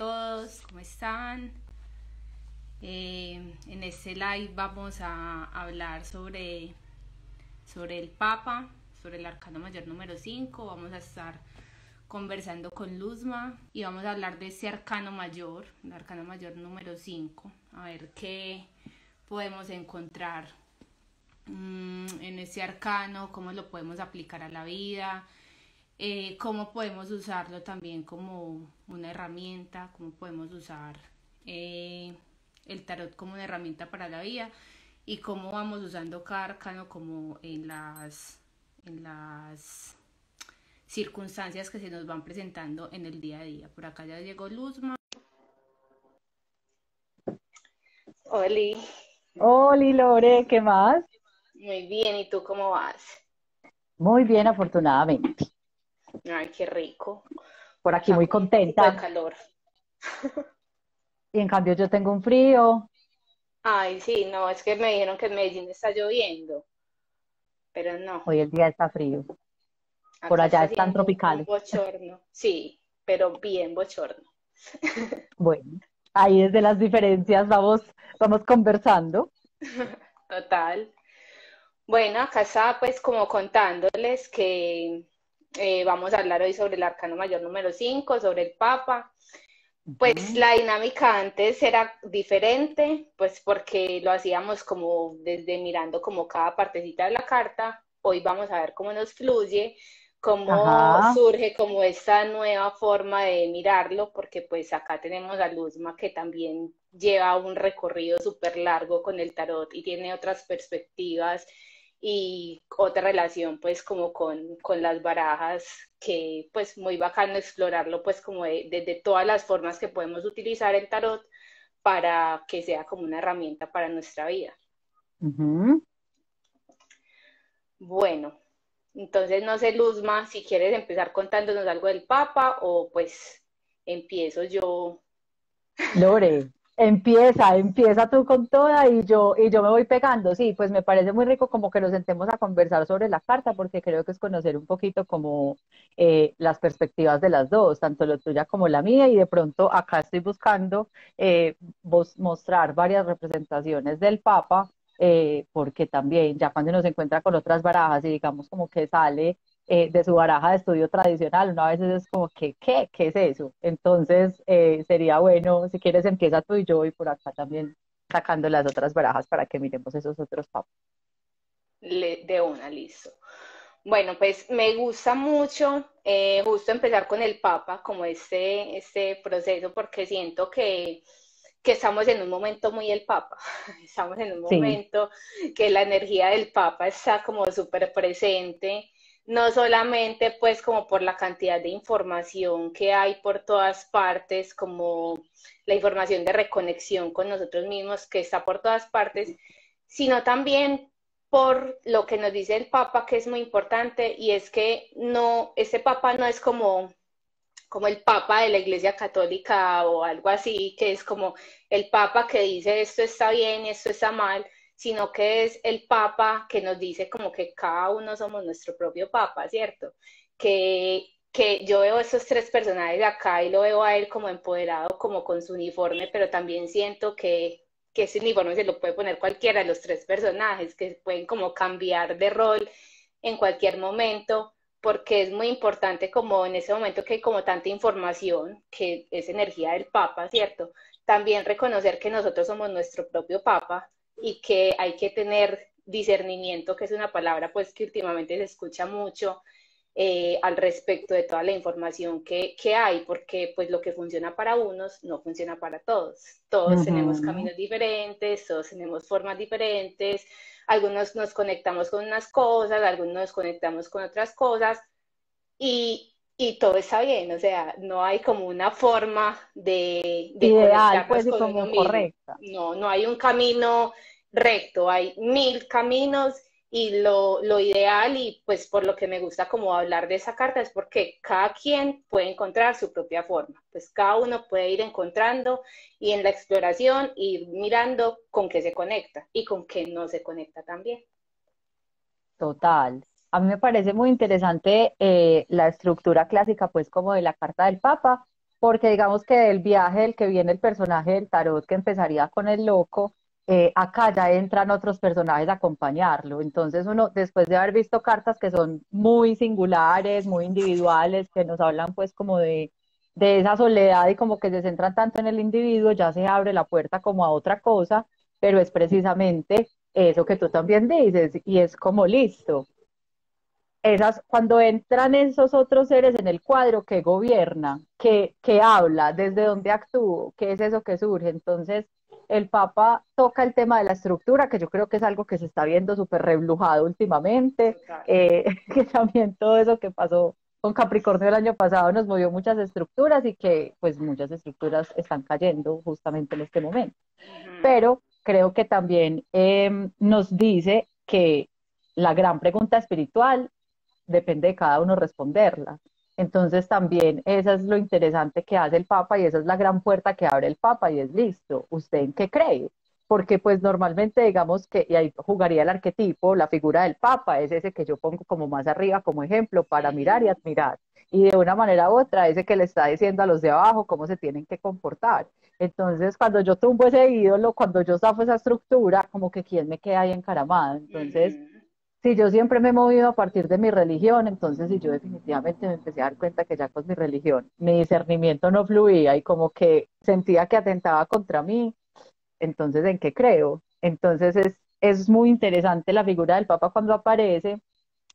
todos, ¿cómo están? En este live vamos a hablar sobre el Papa, sobre el Arcano Mayor número 5. Vamos a estar conversando con Luzma y vamos a hablar de ese Arcano Mayor, el Arcano Mayor número 5, a ver qué podemos encontrar en ese arcano, cómo lo podemos aplicar a la vida, cómo podemos usarlo también como una herramienta, cómo podemos usar el tarot como una herramienta para la vida y cómo vamos usando cada arcano como en las circunstancias que se nos van presentando en el día a día. Por acá ya llegó Luzma. Oli, Oli, Lore, ¿qué más? muy bien, ¿y tú cómo vas? Muy bien, afortunadamente. Ay, qué rico. Por aquí Acá muy con un poquito de contenta. calor. Y en cambio yo tengo un frío. Ay, sí, no, es que me dijeron que en Medellín está lloviendo, pero no, Hoy el día está frío. Por acá allá está están haciendo un tropicales. bochorno. Sí, pero bien bochorno. Bueno, ahí desde las diferencias vamos conversando. Total. Bueno, acá está pues como contándoles que vamos a hablar hoy sobre el Arcano Mayor número 5, sobre el Papa. Pues Ujú. la dinámica antes era diferente, pues porque lo hacíamos como desde mirando como cada partecita de la carta. Hoy vamos a ver cómo nos fluye, cómo Ajá. surge como esta nueva forma de mirarlo, porque pues acá tenemos a Luzma que también lleva un recorrido súper largo con el tarot y tiene otras perspectivas y otra relación pues como con las barajas que pues muy bacano explorarlo pues como de todas las formas que podemos utilizar el tarot para que sea como una herramienta para nuestra vida. Ujú. Bueno, entonces no sé Luzma, si quieres empezar contándonos algo del Papa o pues empiezo yo. Lore, empieza tú con toda y yo me voy pegando. Sí, pues me parece muy rico como que nos sentemos a conversar sobre la carta porque creo que es conocer un poquito como las perspectivas de las dos, tanto la tuya como la mía y de pronto acá estoy buscando mostrar varias representaciones del Papa porque también ya cuando uno se encuentra con otras barajas y digamos como que sale de su baraja de estudio tradicional, uno a veces es como que, ¿qué es eso? Entonces, sería bueno, si quieres empieza tú y yo voy por acá también sacando las otras barajas para que miremos esos otros papas. De una, listo. Bueno, pues me gusta mucho justo empezar con el Papa, como este proceso, porque siento que estamos en un momento muy el Papa, estamos en un Sí. momento que la energía del Papa está como súper presente, no solamente pues como por la cantidad de información que hay por todas partes, como la información de reconexión con nosotros mismos que está por todas partes, sino también por lo que nos dice el Papa, que es muy importante, y es que no, este Papa no es como el Papa de la Iglesia Católica o algo así, que es como el Papa que dice esto está bien, esto está mal, sino que es el Papa que nos dice como que cada uno somos nuestro propio Papa, ¿cierto? Que yo veo esos tres personajes de acá y lo veo a él como empoderado, como con su uniforme, pero también siento que ese uniforme se lo puede poner cualquiera de los tres personajes, que pueden como cambiar de rol en cualquier momento, porque es muy importante como en ese momento que hay como tanta información, que es energía del Papa, ¿cierto? También reconocer que nosotros somos nuestro propio Papa y que hay que tener discernimiento, que es una palabra pues que últimamente se escucha mucho, al respecto de toda la información que hay, porque pues lo que funciona para unos no funciona para todos. Todos tenemos Ujú. caminos diferentes, todos tenemos formas diferentes, algunos nos conectamos con unas cosas, algunos nos conectamos con otras cosas y todo está bien, o sea, no hay como una forma de Ideal, conectarnos pues, y con uno como mismo. correcta. No, no hay un camino recto, hay mil caminos y lo ideal y pues por lo que me gusta como hablar de esa carta es porque cada quien puede encontrar su propia forma, pues cada uno puede ir encontrando y en la exploración ir mirando con qué se conecta y con qué no se conecta también. Total. A mí me parece muy interesante la estructura clásica, pues, como de la carta del Papa, porque digamos que del viaje del que viene el personaje del tarot que empezaría con el loco, acá ya entran otros personajes a acompañarlo. Entonces uno, después de haber visto cartas que son muy singulares, muy individuales, que nos hablan pues como de esa soledad y como que se centran tanto en el individuo, ya se abre la puerta como a otra cosa, pero es precisamente eso que tú también dices, y es como listo esas, cuando entran esos otros seres en el cuadro, que gobierna, que habla, desde dónde actúa, qué es eso que surge. Entonces, el Papa toca el tema de la estructura, que yo creo que es algo que se está viendo súper reblujado últimamente, Total. que también todo eso que pasó con Capricornio el año pasado nos movió muchas estructuras y que pues muchas estructuras están cayendo justamente en este momento. Ujú. Pero creo que también nos dice que la gran pregunta espiritual depende de cada uno responderla. Entonces también eso es lo interesante que hace el Papa y esa es la gran puerta que abre el Papa y es listo, ¿usted en qué cree? Porque pues normalmente digamos que, y ahí jugaría el arquetipo, la figura del Papa es ese que yo pongo como más arriba como ejemplo para mirar y Ujú. admirar. Y de una manera u otra, ese que le está diciendo a los de abajo cómo se tienen que comportar. Entonces, cuando yo tumbo ese ídolo, cuando yo zafo esa estructura, como que quién me queda ahí encaramado. Entonces, Ujú. si yo siempre me he movido a partir de mi religión, entonces si yo definitivamente me empecé a dar cuenta que ya con mi religión mi discernimiento no fluía y como que sentía que atentaba contra mí, entonces ¿en qué creo? Entonces es muy interesante la figura del Papa cuando aparece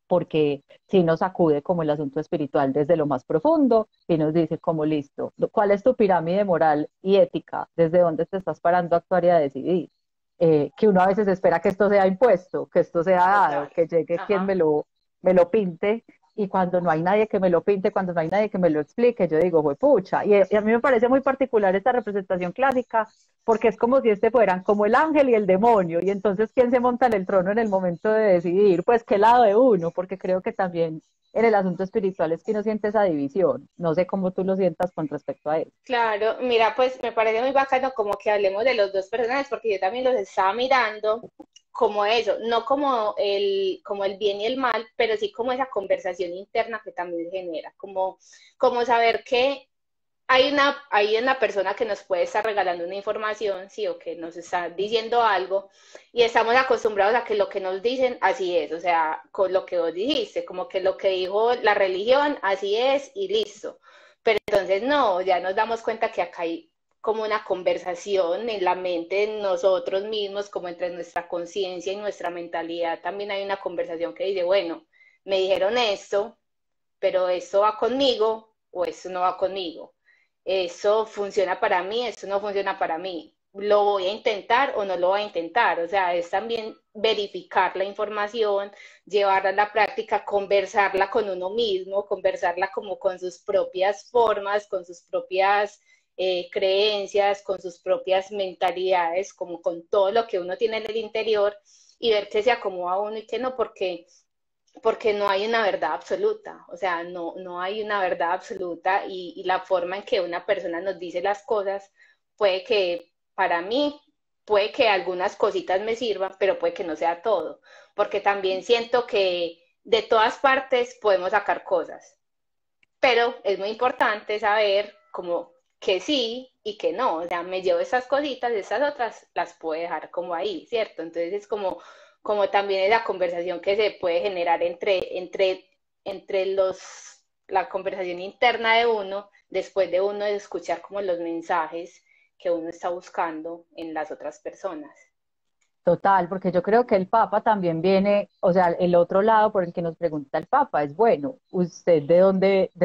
porque sí nos acude como el asunto espiritual desde lo más profundo y nos dice como listo, ¿cuál es tu pirámide moral y ética? ¿Desde dónde te estás parando a actuar y a decidir? Que uno a veces espera que esto sea impuesto, que esto sea dado, Total. que llegue quien Ajá. me lo pinte y cuando no hay nadie que me lo pinte, cuando no hay nadie que me lo explique, yo digo, fue pucha. Y a mí me parece muy particular esta representación clásica porque es como si este fueran como el ángel y el demonio, y entonces ¿quién se monta en el trono en el momento de decidir? Pues qué lado de uno, porque creo que también en el asunto espiritual es que uno siente esa división. No sé cómo tú lo sientas con respecto a eso. Claro, mira, pues me parece muy bacano como que hablemos de los dos personajes, porque yo también los estaba mirando como eso, no como el bien y el mal, pero sí como esa conversación interna que también genera, como saber que hay una persona que nos puede estar regalando una información, sí, o que nos está diciendo algo, y estamos acostumbrados a que lo que nos dicen así es, o sea, con lo que vos dijiste, como que lo que dijo la religión así es y listo. Pero entonces no, ya nos damos cuenta que acá hay como una conversación en la mente de nosotros mismos, como entre nuestra conciencia y nuestra mentalidad, también hay una conversación que dice, bueno, me dijeron esto, pero esto va conmigo o esto no va conmigo. Eso funciona para mí, eso no funciona para mí. Lo voy a intentar o no lo voy a intentar. O sea, es también verificar la información, llevarla a la práctica, conversarla con uno mismo, conversarla como con sus propias formas, con sus propias creencias, con sus propias mentalidades, como con todo lo que uno tiene en el interior y ver que se acomoda a uno y que no, porque no hay una verdad absoluta, o sea, no hay una verdad absoluta y la forma en que una persona nos dice las cosas puede que para mí, puede que algunas cositas me sirvan, pero puede que no sea todo, porque también siento que de todas partes podemos sacar cosas, pero es muy importante saber como que sí y que no, o sea, me llevo esas cositas, esas otras las puedo dejar como ahí, ¿cierto? Entonces es como también esa conversación que se puede generar entre la conversación interna de uno, después de uno de escuchar como los mensajes que uno está buscando en las otras personas. Total, porque yo creo que el Papa también viene, o sea, el otro lado por el que nos pregunta el Papa es, bueno, ¿usted de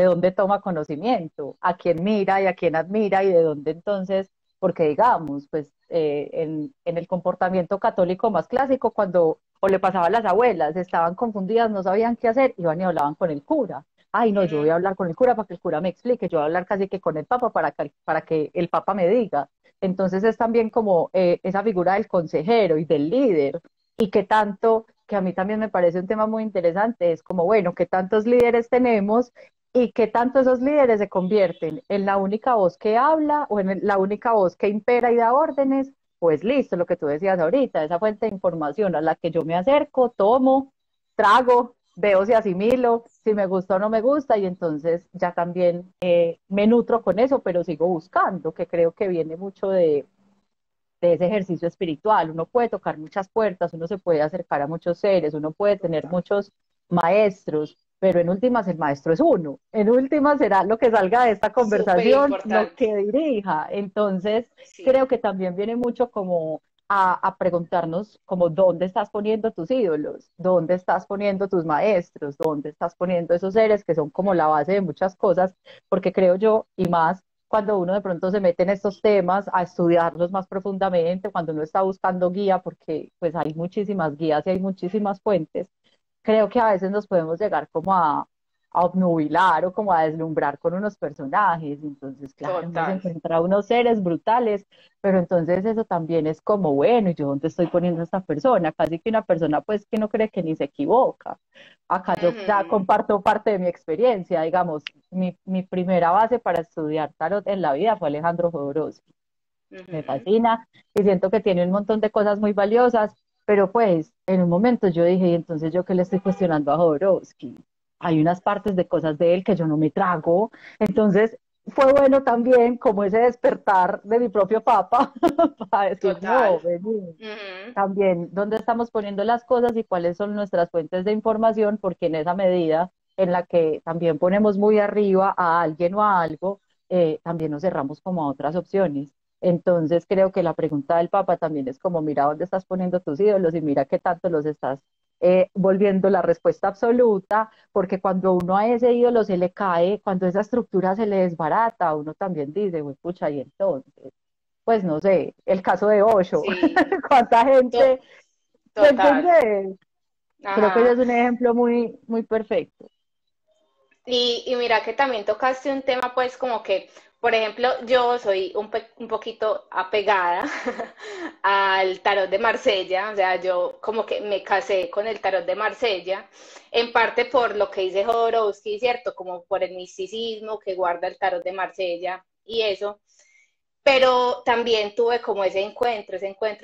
dónde toma conocimiento? ¿A quién mira y a quién admira y de dónde entonces? Porque digamos, pues en el comportamiento católico más clásico, cuando o le pasaba a las abuelas, estaban confundidas, no sabían qué hacer, iban y hablaban con el cura. Ay, no, yo voy Mm. a hablar con el cura para que el cura me explique, yo voy a hablar casi que con el Papa para que el Papa me diga. Entonces es también como esa figura del consejero y del líder, y que tanto, que a mí también me parece un tema muy interesante, es como, bueno, qué tantos líderes tenemos y qué tanto esos líderes se convierten en la única voz que habla o en la única voz que impera y da órdenes, pues listo, lo que tú decías ahorita, esa fuente de información a la que yo me acerco, tomo, trago veo si asimilo, si me gusta o no me gusta, y entonces ya también me nutro con eso, pero sigo buscando, que creo que viene mucho de ese ejercicio espiritual. Uno puede tocar muchas puertas, uno se puede acercar a muchos seres, uno puede tener Total. muchos maestros, pero en últimas el maestro es uno. En últimas será lo que salga de esta Súper conversación, lo importante. que dirija. Entonces, creo Sí, que también viene mucho como a preguntarnos como dónde estás poniendo tus ídolos, dónde estás poniendo tus maestros, dónde estás poniendo esos seres que son como la base de muchas cosas, porque creo yo, y más cuando uno de pronto se mete en estos temas a estudiarlos más profundamente, cuando uno está buscando guía, porque pues hay muchísimas guías y hay muchísimas fuentes, creo que a veces nos podemos llegar como a obnubilar o como a deslumbrar con unos personajes. Entonces, claro, uno se total. encuentra unos seres brutales, pero entonces eso también es como, bueno, ¿y yo dónde estoy poniendo a esta persona? Casi que una persona pues que no cree que ni se equivoca. Acá yo ya Ujú, comparto parte de mi experiencia, digamos, mi primera base para estudiar tarot en la vida fue Alejandro Jodorowsky. Me ujú. fascina y siento que tiene un montón de cosas muy valiosas, pero pues en un momento yo dije, y entonces yo qué le estoy cuestionando a Jodorowsky. Hay unas partes de cosas de él que yo no me trago, entonces fue bueno también como ese despertar de mi propio papa para decir, no, Total. vení, Ujú. también dónde estamos poniendo las cosas y cuáles son nuestras fuentes de información, porque en esa medida en la que también ponemos muy arriba a alguien o a algo, también nos cerramos como a otras opciones. Entonces creo que la pregunta del Papa también es como, mira dónde estás poniendo tus ídolos y mira qué tanto los estás volviendo la respuesta absoluta, porque cuando uno a ese ídolo se le cae, cuando esa estructura se le desbarata, uno también dice, "Uy, pucha, y entonces, pues no sé, el caso de Osho, Sí, cuánta to- gente, ¿me total. entendés? Creo que ese Ajá. es un ejemplo muy, muy perfecto. Y mira que también tocaste un tema, pues como que, por ejemplo, yo soy un poquito apegada al tarot de Marsella, o sea, yo como que me casé con el tarot de Marsella, en parte por lo que dice Jodorowsky, ¿cierto? Como por el misticismo que guarda el tarot de Marsella y eso, pero también tuve como ese encuentro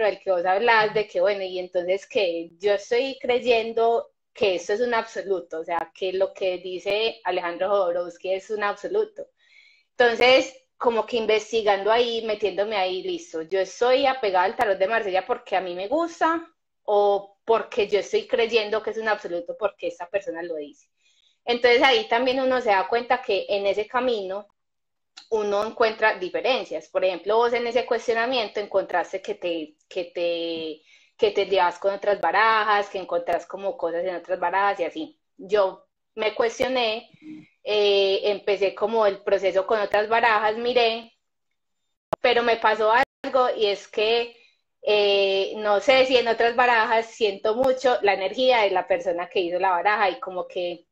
del que vos hablas, de que bueno, y entonces que yo estoy creyendo que esto es un absoluto, o sea, que lo que dice Alejandro Jodorowsky es un absoluto. Entonces, como que investigando ahí, metiéndome ahí, listo, yo estoy apegada al tarot de Marsella porque a mí me gusta o porque yo estoy creyendo que es un absoluto porque esta persona lo dice. Entonces ahí también uno se da cuenta que en ese camino uno encuentra diferencias. Por ejemplo, vos en ese cuestionamiento encontraste que te llevas con otras barajas, que encontrás como cosas en otras barajas y así. Yo me cuestioné, empecé como el proceso con otras barajas, miré, pero me pasó algo y es que no sé si en otras barajas siento mucho la energía de la persona que hizo la baraja y como que,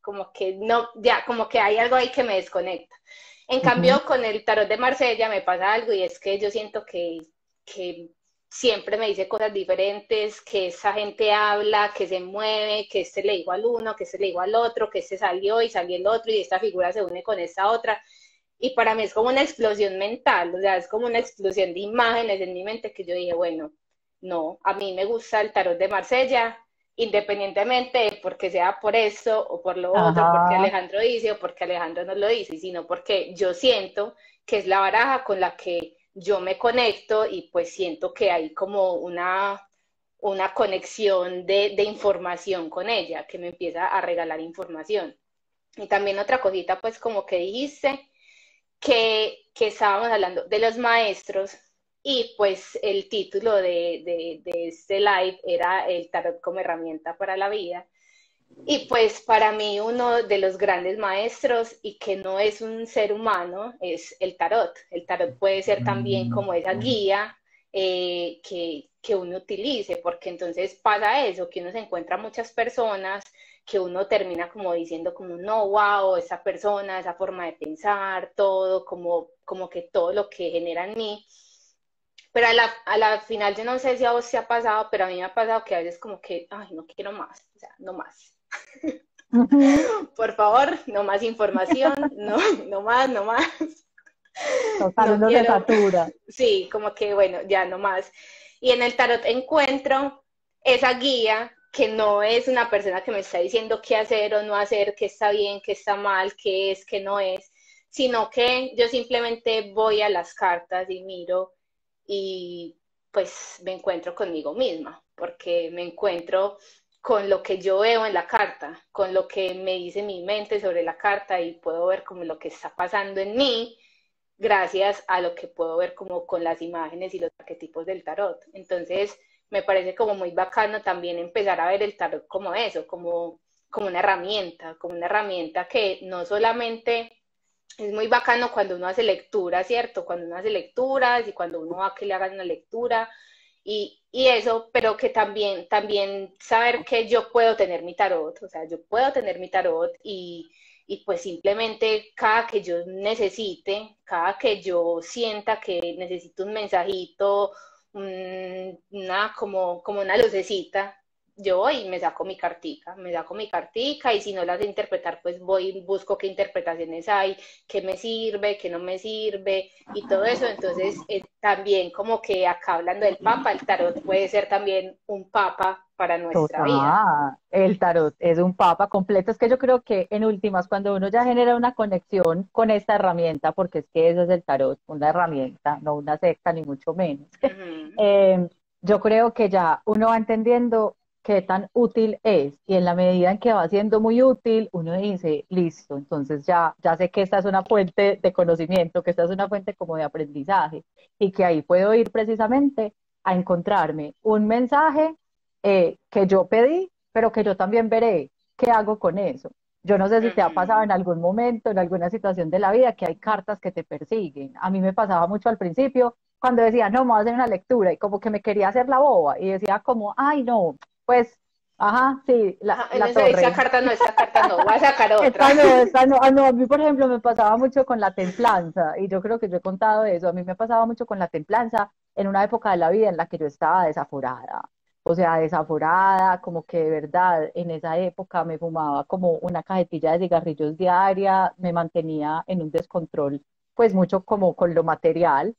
como que no, ya, como que hay algo ahí que me desconecta. En Ujú. cambio, con el tarot de Marsella me pasa algo y es que yo siento que siempre me dice cosas diferentes, que esa gente habla, que se mueve, que este le dijo al uno, que este le dijo al otro, que este salió y salió el otro y esta figura se une con esta otra. Y para mí es como una explosión mental, o sea, es como una explosión de imágenes en mi mente que yo dije, bueno, no, a mí me gusta el tarot de Marsella, independientemente de porque sea por esto o por lo otro, porque Ajá. Alejandro dice o porque Alejandro no lo dice, sino porque yo siento que es la baraja con la que yo me conecto y pues siento que hay como una conexión de información con ella, que me empieza a regalar información. Y también otra cosita, pues como que dijiste, que estábamos hablando de los maestros y pues el título de este live era el tarot como herramienta para la vida. Y pues para mí uno de los grandes maestros y que no es un ser humano es el tarot. El tarot puede ser también como esa guía que uno utilice, porque entonces pasa eso, que uno se encuentra muchas personas que uno termina como diciendo como, no, wow, esa persona, esa forma de pensar, todo, como que todo lo que genera en mí. Pero a la final yo no sé si a vos te ha pasado, pero a mí me ha pasado que a veces como que, ay, no quiero más, o sea, no más. Ujú. Por favor, no más información, no, no más, no más, Total, no uno se quiero, satura. sí, como que bueno, ya no más. Y en el tarot encuentro esa guía que no es una persona que me está diciendo qué hacer o no hacer, qué está bien, qué está mal, qué es, qué no es, sino que yo simplemente voy a las cartas y miro y pues me encuentro conmigo misma, porque me encuentro con lo que yo veo en la carta, con lo que me dice mi mente sobre la carta y puedo ver como lo que está pasando en mí gracias a lo que puedo ver como con las imágenes y los arquetipos del tarot. Entonces, me parece como muy bacano también empezar a ver el tarot como eso, como como una herramienta que no solamente es muy bacano cuando uno hace lectura, ¿cierto? Cuando uno hace lecturas y cuando uno va a que le hagan una lectura y eso, pero que también saber que yo puedo tener mi tarot, o sea, yo puedo tener mi tarot y pues simplemente cada que yo necesite, cada que yo sienta que necesito un mensajito, como una lucecita, yo voy y me saco mi cartica y si no la sé interpretar, pues voy y busco qué interpretaciones hay, qué me sirve, qué no me sirve y todo eso. Entonces, también como que acá hablando del Papa, el tarot puede ser también un Papa para nuestra vida. Total, el tarot es un papa completo. Es que yo creo que en últimas, cuando uno ya genera una conexión con esta herramienta, porque es que eso es el tarot, una herramienta, no una secta, ni mucho menos. Ujú, eh, yo creo que ya uno va entendiendo qué tan útil es y en la medida en que va siendo muy útil, uno dice, listo, entonces ya sé que esta es una fuente de conocimiento, que esta es una fuente como de aprendizaje y que ahí puedo ir precisamente a encontrarme un mensaje que yo pedí, pero que yo también veré qué hago con eso. Yo no sé si te ha pasado ujú. en algún momento, en alguna situación de la vida, que hay cartas que te persiguen. A mí me pasaba mucho al principio cuando decía, no, me voy a hacer una lectura y como que me quería hacer la boba y decía como, ay, no, pues, ajá, sí, Ajá, la torre. esta carta no, voy a sacar otra. Esta no, no, a mí por ejemplo me pasaba mucho con la templanza y yo creo que yo he contado eso, a mí me pasaba mucho con la templanza en una época de la vida en la que yo estaba desaforada, o sea, desaforada, como que de verdad en esa época me fumaba como una cajetilla de cigarrillos diaria, me mantenía en un descontrol, pues mucho como con lo material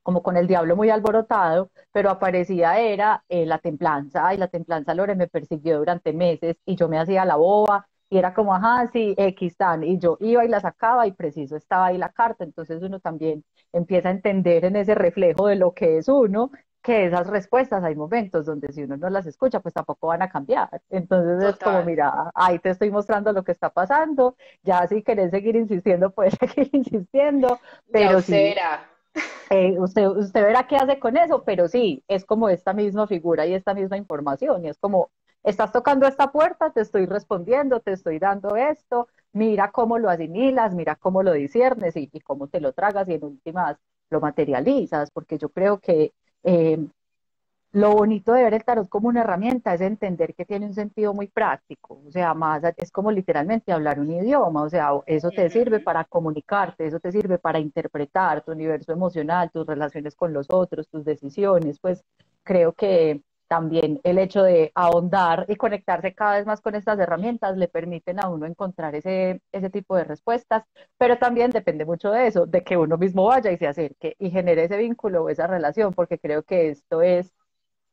como con el diablo muy alborotado, pero aparecía era la templanza, y la templanza Lore me persiguió durante meses y yo me hacía la boba y era como, ajá, sí, X tan, y yo iba y la sacaba y preciso estaba ahí la carta, entonces uno también empieza a entender en ese reflejo de lo que es uno, que esas respuestas hay momentos donde si uno no las escucha, pues tampoco van a cambiar. Entonces es como, Total. mira, ahí te estoy mostrando lo que está pasando, ya si querés seguir insistiendo, puedes seguir insistiendo, Ya pero usted sí, verá. usted verá qué hace con eso, pero sí, es como esta misma figura y esta misma información, y es como, estás tocando esta puerta, te estoy respondiendo, te estoy dando esto, mira cómo lo asimilas, mira cómo lo disiernes y cómo te lo tragas y en últimas lo materializas, porque yo creo que eh, lo bonito de ver el tarot como una herramienta es entender que tiene un sentido muy práctico, o sea, es como literalmente hablar un idioma, o sea, eso te sirve Ujú. para comunicarte, eso te sirve para interpretar tu universo emocional, tus relaciones con los otros, tus decisiones, pues creo que también el hecho de ahondar y conectarse cada vez más con estas herramientas le permiten a uno encontrar ese tipo de respuestas, pero también depende mucho de eso, de que uno mismo vaya y se acerque y genere ese vínculo o esa relación, porque creo que esto es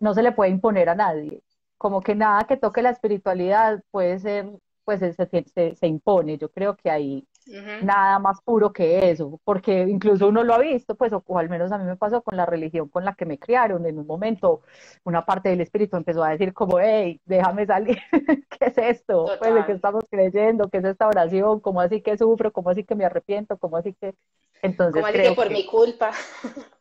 no se le puede imponer a nadie. Como que nada que toque la espiritualidad puede ser, pues se impone. Yo creo que hay Ujú. nada más puro que eso, porque incluso uno lo ha visto, pues, o al menos a mí me pasó con la religión con la que me criaron. En un momento, una parte del espíritu empezó a decir como, hey, déjame salir, ¿qué es esto? Pues, ¿de qué Total. estamos creyendo? ¿Qué es esta oración? ¿Cómo así que sufro? ¿Cómo así que me arrepiento? ¿Cómo así que...? Como Entonces así que creo por que mi culpa?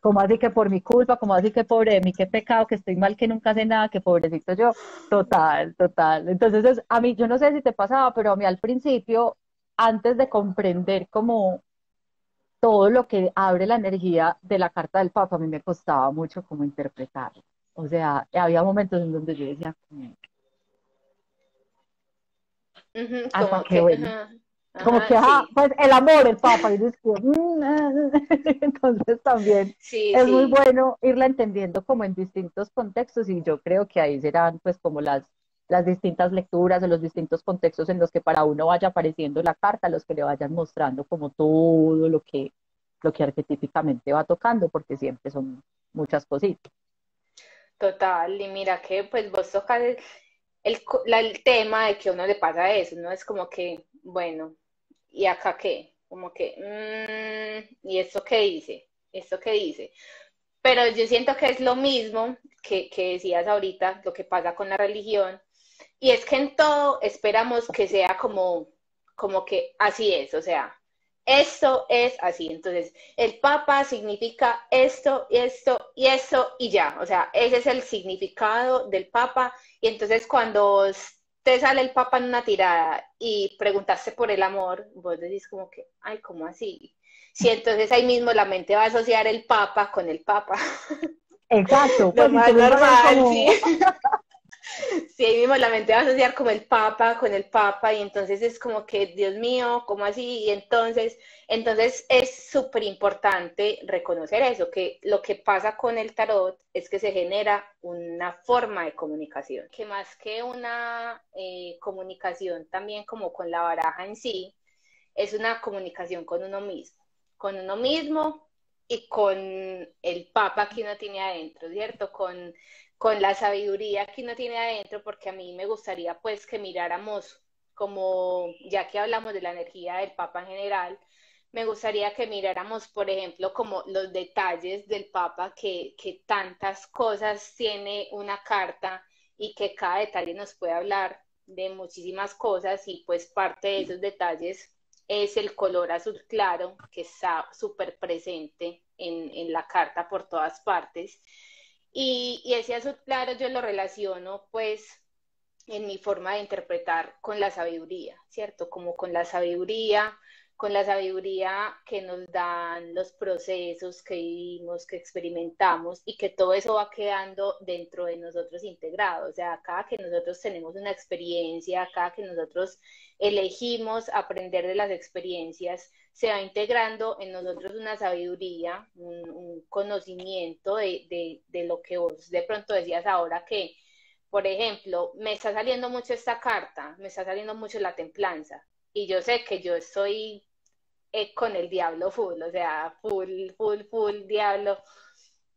como así que por mi culpa, como así que pobre de mí, qué pecado, que estoy mal, que nunca hace nada, que pobrecito yo. Total, total. Entonces, a mí, yo no sé si te pasaba, pero a mí al principio, antes de comprender como todo lo que abre la energía de la carta del Papa, a mí me costaba mucho como interpretarlo. O sea, había momentos en donde yo decía, Ujú, hasta como que, que, bueno, ajá, como que, ajá, ajá, sí, pues el amor, el Papa, y dices, entonces también sí, es muy sí, bueno irla entendiendo como en distintos contextos y yo creo que ahí serán pues como las distintas lecturas o los distintos contextos en los que para uno vaya apareciendo la carta, los que le vayan mostrando como todo lo que arquetípicamente va tocando, porque siempre son muchas cositas. total. Y mira que pues vos tocas el tema de que a uno le pasa eso, ¿no? Es como que, bueno, ¿y acá qué? Como que, ¿y esto qué dice? ¿Esto qué dice? Pero yo siento que es lo mismo que decías ahorita, lo que pasa con la religión, y es que en todo esperamos que sea como que así es, o sea, esto es así. Entonces, el Papa significa esto y esto y esto y ya, o sea, ese es el significado del Papa. Y entonces cuando te sale el Papa en una tirada y preguntaste por el amor, vos decís como que, ay, ¿cómo así? Sí, entonces ahí mismo la mente va a asociar el Papa con el Papa. Exacto, Lo pues si tú más misma ves normal, sí. como, Sí, ahí mismo la mente va a asociar como el Papa con el Papa, y entonces es como que, Dios mío, ¿cómo así? Y entonces es súper importante reconocer eso, que lo que pasa con el tarot es que se genera una forma de comunicación, que más que una comunicación también como con la baraja en sí, es una comunicación con uno mismo y con el Papa que uno tiene adentro, ¿cierto? Con la sabiduría que uno tiene adentro, porque a mí me gustaría pues que miráramos como, ya que hablamos de la energía del Papa en general, me gustaría que miráramos, por ejemplo, como los detalles del Papa, que tantas cosas tiene una carta y que cada detalle nos puede hablar de muchísimas cosas, y pues parte de esos detalles es el color azul claro, que está súper presente en la carta por todas partes. Y ese azul claro yo lo relaciono pues en mi forma de interpretar con la sabiduría, ¿cierto? Como con la sabiduría que nos dan los procesos que vivimos, que experimentamos, y que todo eso va quedando dentro de nosotros integrado. O sea, cada que nosotros tenemos una experiencia, cada que nosotros elegimos aprender de las experiencias, se va integrando en nosotros una sabiduría, un conocimiento de lo que vos de pronto decías ahora, que por ejemplo, me está saliendo mucho esta carta, me está saliendo mucho la templanza, y yo sé que yo estoy con el diablo full, o sea, full, full, full diablo.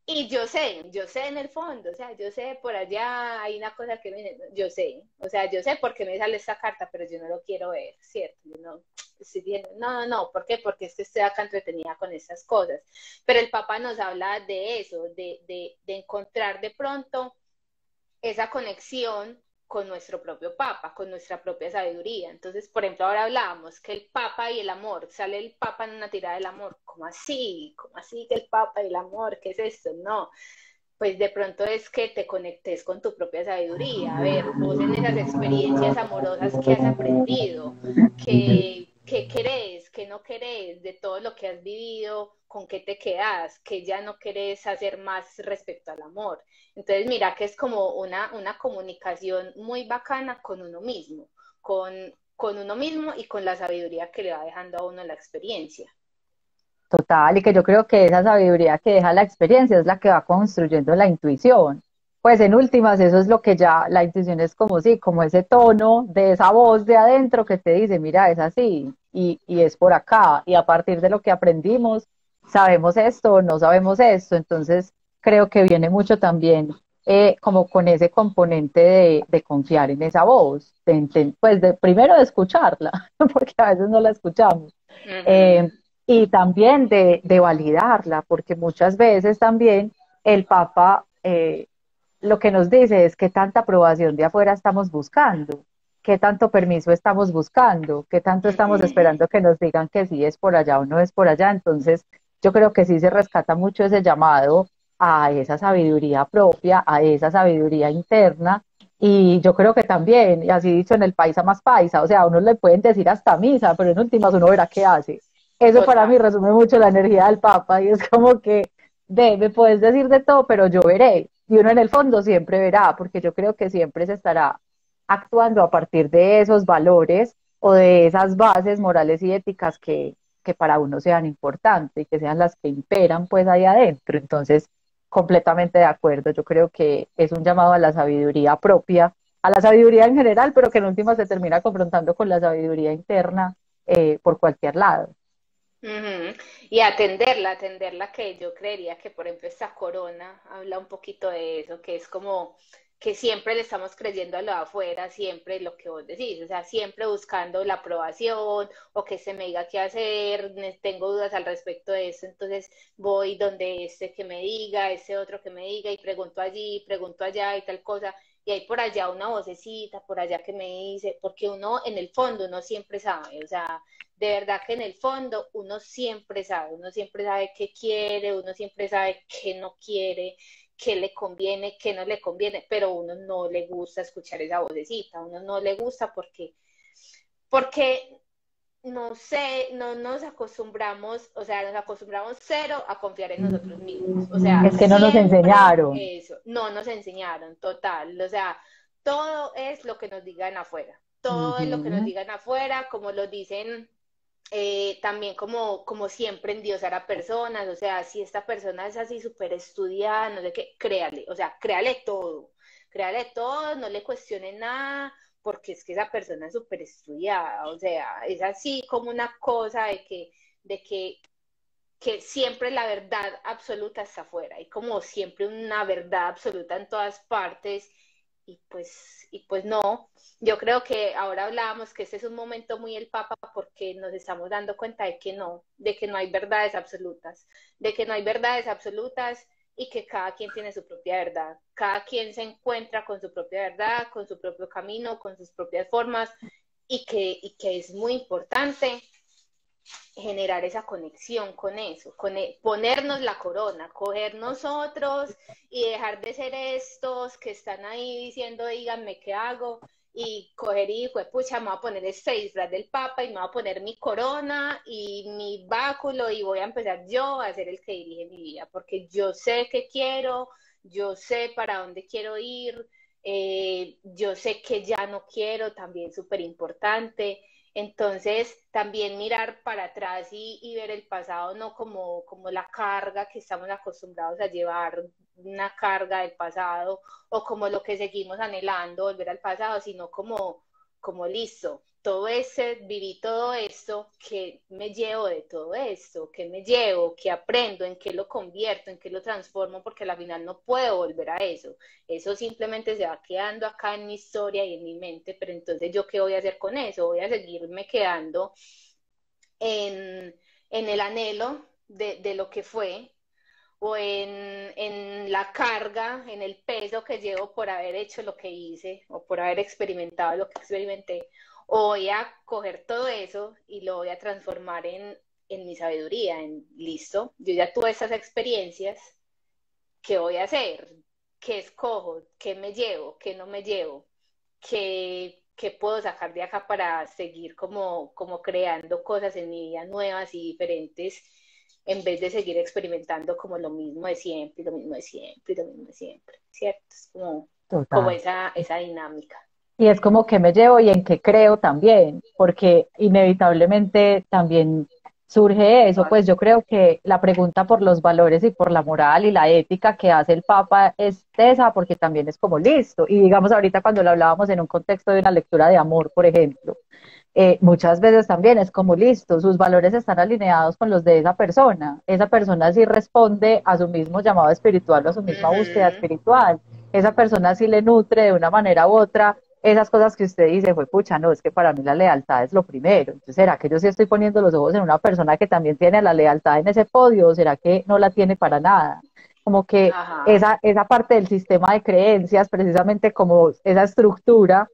Y yo sé en el fondo, o sea, yo sé por allá, hay una cosa que yo sé, o sea, yo sé por qué me sale esta carta, pero yo no lo quiero ver, ¿cierto? Yo no estoy diciendo, no, ¿por qué? Porque es que estoy acá entretenida con estas cosas. Pero el Papa nos habla de eso, de encontrar de pronto esa conexión con nuestro propio Papa, con nuestra propia sabiduría. Entonces, por ejemplo, ahora hablábamos que el Papa y el amor, sale el Papa en una tirada del amor, ¿cómo así? ¿Cómo así que el Papa y el amor? ¿Qué es esto? No, pues de pronto es que te conectes con tu propia sabiduría. A ver, vos en esas experiencias amorosas que has aprendido, que querés, que no querés, de todo lo que has vivido, con qué te quedas, que ya no querés hacer más respecto al amor. Entonces, mira que es como una comunicación muy bacana con uno mismo, con uno mismo y con la sabiduría que le va dejando a uno la experiencia. total, y que yo creo que esa sabiduría que deja la experiencia es la que va construyendo la intuición. Pues en últimas, eso es lo que ya, la intuición es como sí, como ese tono de esa voz de adentro que te dice, mira, es así, y es por acá, y a partir de lo que aprendimos, sabemos esto o no sabemos esto, entonces creo que viene mucho también como con ese componente de confiar en esa voz, pues de, primero de escucharla, porque a veces no la escuchamos. Ujú. Eh, y también de validarla, porque muchas veces también el Papa lo que nos dice es qué tanta aprobación de afuera estamos buscando, qué tanto permiso estamos buscando, qué tanto estamos Ujú. esperando que nos digan que sí es por allá o no es por allá. Entonces, yo creo que sí se rescata mucho ese llamado a esa sabiduría propia, a esa sabiduría interna. Y yo creo que también, y así dicho en el paisa más paisa, o sea, a uno le pueden decir hasta misa, pero en últimas uno verá qué hace. Eso para mí Total. resume mucho la energía del Papa y es como que me puedes decir de todo, pero yo veré. Y uno en el fondo siempre verá, porque yo creo que siempre se estará actuando a partir de esos valores o de esas bases morales y éticas que para uno sean importantes y que sean las que imperan pues ahí adentro. Entonces, completamente de acuerdo. Yo creo que es un llamado a la sabiduría propia, a la sabiduría en general, pero que en última se termina confrontando con la sabiduría interna por cualquier lado. Ujú. Y atenderla, que yo creería que, por ejemplo, esta corona habla un poquito de eso, que es como que siempre le estamos creyendo a lo de afuera, siempre lo que vos decís, o sea, siempre buscando la aprobación o que se me diga qué hacer, tengo dudas al respecto de eso, entonces voy donde este que me diga, ese otro que me diga y pregunto allí, pregunto allá y tal cosa, y hay por allá una vocecita, por allá que me dice, porque uno en el fondo uno siempre sabe, o sea, de verdad que en el fondo uno siempre sabe qué quiere, uno siempre sabe qué no quiere, qué le conviene, qué no le conviene, pero a uno no le gusta escuchar esa vocecita, a uno no le gusta porque no sé, no nos acostumbramos, o sea, nos acostumbramos cero a confiar en nosotros mismos, o sea, Es que no nos siempre enseñaron. eso, no nos enseñaron, total, o sea, todo es lo que nos digan afuera, todo es lo que nos Ujú. digan afuera, como lo dicen también como siempre endiosar a personas, o sea, si esta persona es así súper estudiada, no sé qué, créale, o sea, créale todo, no le cuestione nada, porque es que esa persona es súper estudiada, o sea, es así como una cosa de que siempre la verdad absoluta está afuera, y como siempre una verdad absoluta en todas partes, y pues no, yo creo que ahora hablábamos que este es un momento muy el Papa porque nos estamos dando cuenta de que no hay verdades absolutas, de que no hay verdades absolutas y que cada quien tiene su propia verdad, cada quien se encuentra con su propia verdad, con su propio camino, con sus propias formas y que es muy importante generar esa conexión con eso, ponernos la corona, coger nosotros y dejar de ser estos que están ahí diciendo, díganme qué hago, y coger y pues pucha, me voy a poner este disfraz del Papa y me voy a poner mi corona y mi báculo y voy a empezar yo a ser el que dirige mi vida, porque yo sé qué quiero, yo sé para dónde quiero ir, yo sé que ya no quiero, también súper importante. Entonces, también mirar para atrás y ver el pasado no como la carga que estamos acostumbrados a llevar, una carga del pasado, o como lo que seguimos anhelando, volver al pasado, sino como listo, viví todo esto, ¿qué me llevo de todo esto? ¿Qué me llevo? ¿Qué aprendo? ¿En qué lo convierto? ¿En qué lo transformo? Porque al final no puedo volver a eso simplemente se va quedando acá en mi historia y en mi mente, pero entonces yo qué voy a hacer con eso, voy a seguirme quedando en, en el anhelo de lo que fue o en la carga, en el peso que llevo por haber hecho lo que hice o por haber experimentado lo que experimenté, o voy a coger todo eso y lo voy a transformar en mi sabiduría, en listo, yo ya tuve esas experiencias, ¿qué voy a hacer? ¿Qué escojo? ¿Qué me llevo? ¿Qué no me llevo? ¿Qué puedo sacar de acá para seguir como creando cosas en mi vida nuevas y diferentes en vez de seguir experimentando como lo mismo de siempre, lo mismo de siempre, lo mismo de siempre, ¿cierto? Es como Total. esa dinámica. Y es como que me llevo y en qué creo también, porque inevitablemente también surge eso, pues yo creo que la pregunta por los valores y por la moral y la ética que hace el Papa es esa, porque también es como listo. Y digamos ahorita cuando lo hablábamos en un contexto de una lectura de amor, por ejemplo, muchas veces también es como listo, sus valores están alineados con los de esa persona sí responde a su mismo llamado espiritual o a su misma búsqueda Ujú. espiritual, esa persona sí le nutre de una manera u otra esas cosas que usted dice, fue pucha, no, es que para mí la lealtad es lo primero. Entonces, ¿será que yo sí estoy poniendo los ojos en una persona que también tiene la lealtad en ese podio o será que no la tiene para nada? Como que Ajá. esa parte del sistema de creencias, precisamente como esa estructura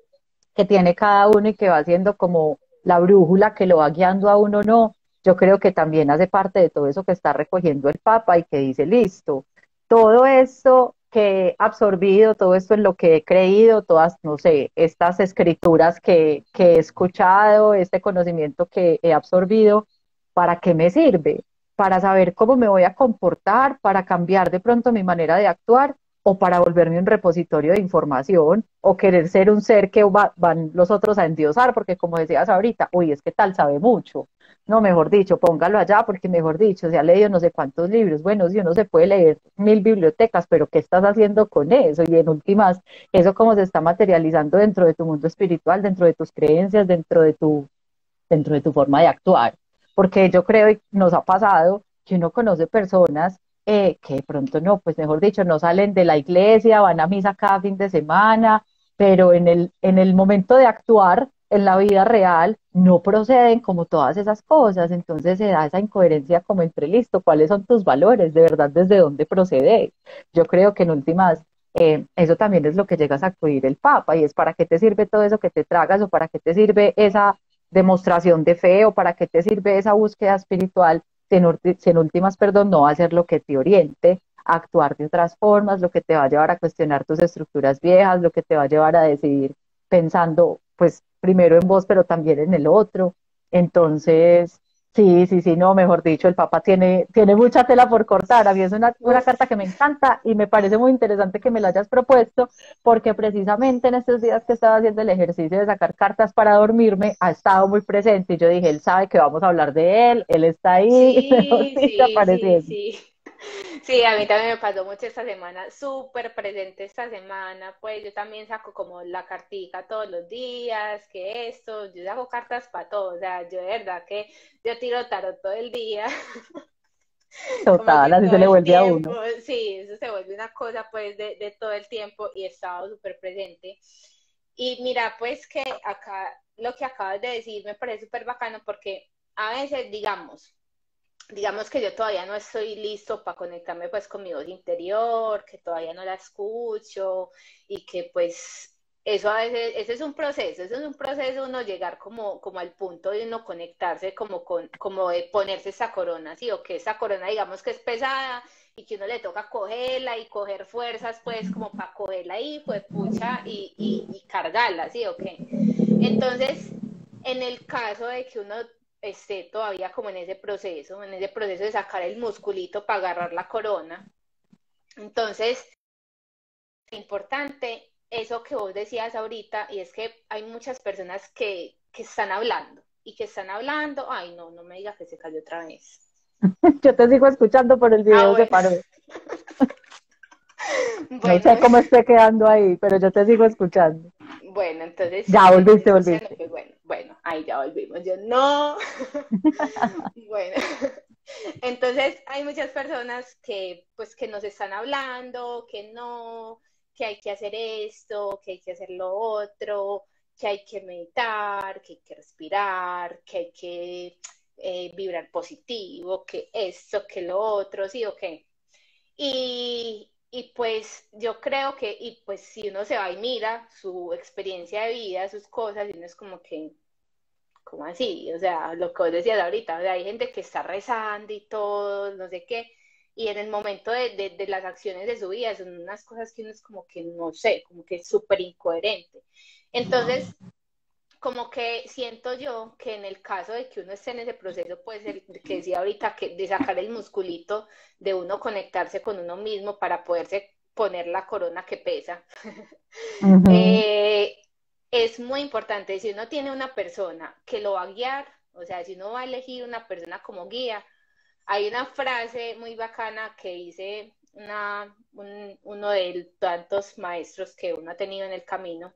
que tiene cada uno y que va siendo como la brújula que lo va guiando a uno, no, yo creo que también hace parte de todo eso que está recogiendo el Papa y que dice, listo, todo esto que he absorbido, todo esto en lo que he creído, todas, no sé, estas escrituras que he escuchado, este conocimiento que he absorbido, ¿para qué me sirve? Para saber cómo me voy a comportar, para cambiar de pronto mi manera de actuar o para volverme un repositorio de información o querer ser un ser que van los otros a endiosar, porque como decías ahorita, uy, es que tal sabe mucho. No, mejor dicho, póngalo allá porque mejor dicho, se ha leído no sé cuántos libros. Bueno, si uno se puede leer 1000 bibliotecas, pero ¿qué estás haciendo con eso? Y en últimas, eso cómo se está materializando dentro de tu mundo espiritual, dentro de tus creencias, dentro de tu forma de actuar. Porque yo creo y nos ha pasado que uno conoce personas que de pronto no, pues mejor dicho, no salen de la iglesia, van a misa cada fin de semana, pero en el momento de actuar en la vida real no proceden como todas esas cosas, entonces se da esa incoherencia como entre listo, ¿cuáles son tus valores? De verdad, ¿desde dónde procedes? Yo creo que en últimas, eso también es lo que llegas a acudir el Papa, y es para qué te sirve todo eso que te tragas, o para qué te sirve esa demostración de fe, o para qué te sirve esa búsqueda espiritual, si en últimas, perdón, no va a ser lo que te oriente a actuar de otras formas, lo que te va a llevar a cuestionar tus estructuras viejas, lo que te va a llevar a decidir pensando, pues, primero en vos, pero también en el otro. Entonces, sí, sí, sí, no, mejor dicho, el Papa tiene mucha tela por cortar. A mí es una Uf, carta que me encanta y me parece muy interesante que me la hayas propuesto, porque precisamente en estos días que estaba haciendo el ejercicio de sacar cartas para dormirme, ha estado muy presente y yo dije, él sabe que vamos a hablar de él está ahí, mejor sí, dicho, sí, sí, apareciendo. sí. Sí, a mí también me pasó mucho esta semana, súper presente esta semana, pues yo también saco como la cartica todos los días, que esto, yo saco cartas para todo, o sea, yo de verdad que yo tiro tarot todo el día, como Total, que así todo se le el vuelve a tiempo, uno. sí, eso se vuelve una cosa pues de todo el tiempo y he estado súper presente. Y mira, pues que acá lo que acabas de decir me parece súper bacano porque a veces, digamos que yo todavía no estoy listo para conectarme pues con mi voz interior, que todavía no la escucho y que pues eso a veces, eso es un proceso uno llegar como al punto de uno conectarse como de ponerse esa corona, ¿sí? O que esa corona digamos que es pesada y que uno le toca cogerla y coger fuerzas pues como para cogerla ahí, pues pucha y cargarla, ¿sí? ¿O qué? Entonces, en el caso de que uno esté todavía como en ese proceso de sacar el musculito para agarrar la corona. Entonces, importante eso que vos decías ahorita, y es que hay muchas personas que están hablando, y que están hablando, ay no, no me digas que se cayó otra vez. Yo te sigo escuchando, por el Ah, video se bueno, paró. No bueno, sé cómo esté quedando ahí, pero yo te sigo escuchando. bueno, entonces si Ya, me siguen volviste, escuchando, volviste. pues bueno, ahí ya volvimos. Yo no. Bueno, entonces hay muchas personas que pues que nos están hablando, que no, que hay que hacer esto, que hay que hacer lo otro, que hay que meditar, que hay que respirar, que hay que vibrar positivo, que esto, que lo otro, sí o qué. Y pues yo creo que, y pues si uno se va y mira su experiencia de vida, sus cosas, y uno es como que, ¿cómo así? O sea, lo que vos decías ahorita, o sea, hay gente que está rezando y todo, no sé qué, y en el momento de las acciones de su vida son unas cosas que uno es como que, no sé, como que es súper incoherente. Entonces, como que siento yo que en el caso de que uno esté en ese proceso, pues el que decía ahorita, que de sacar el musculito, de uno conectarse con uno mismo para poderse poner la corona que pesa, Ujú. eh, es muy importante. Si uno tiene una persona que lo va a guiar, o sea, si uno va a elegir una persona como guía, hay una frase muy bacana que dice uno de tantos maestros que uno ha tenido en el camino,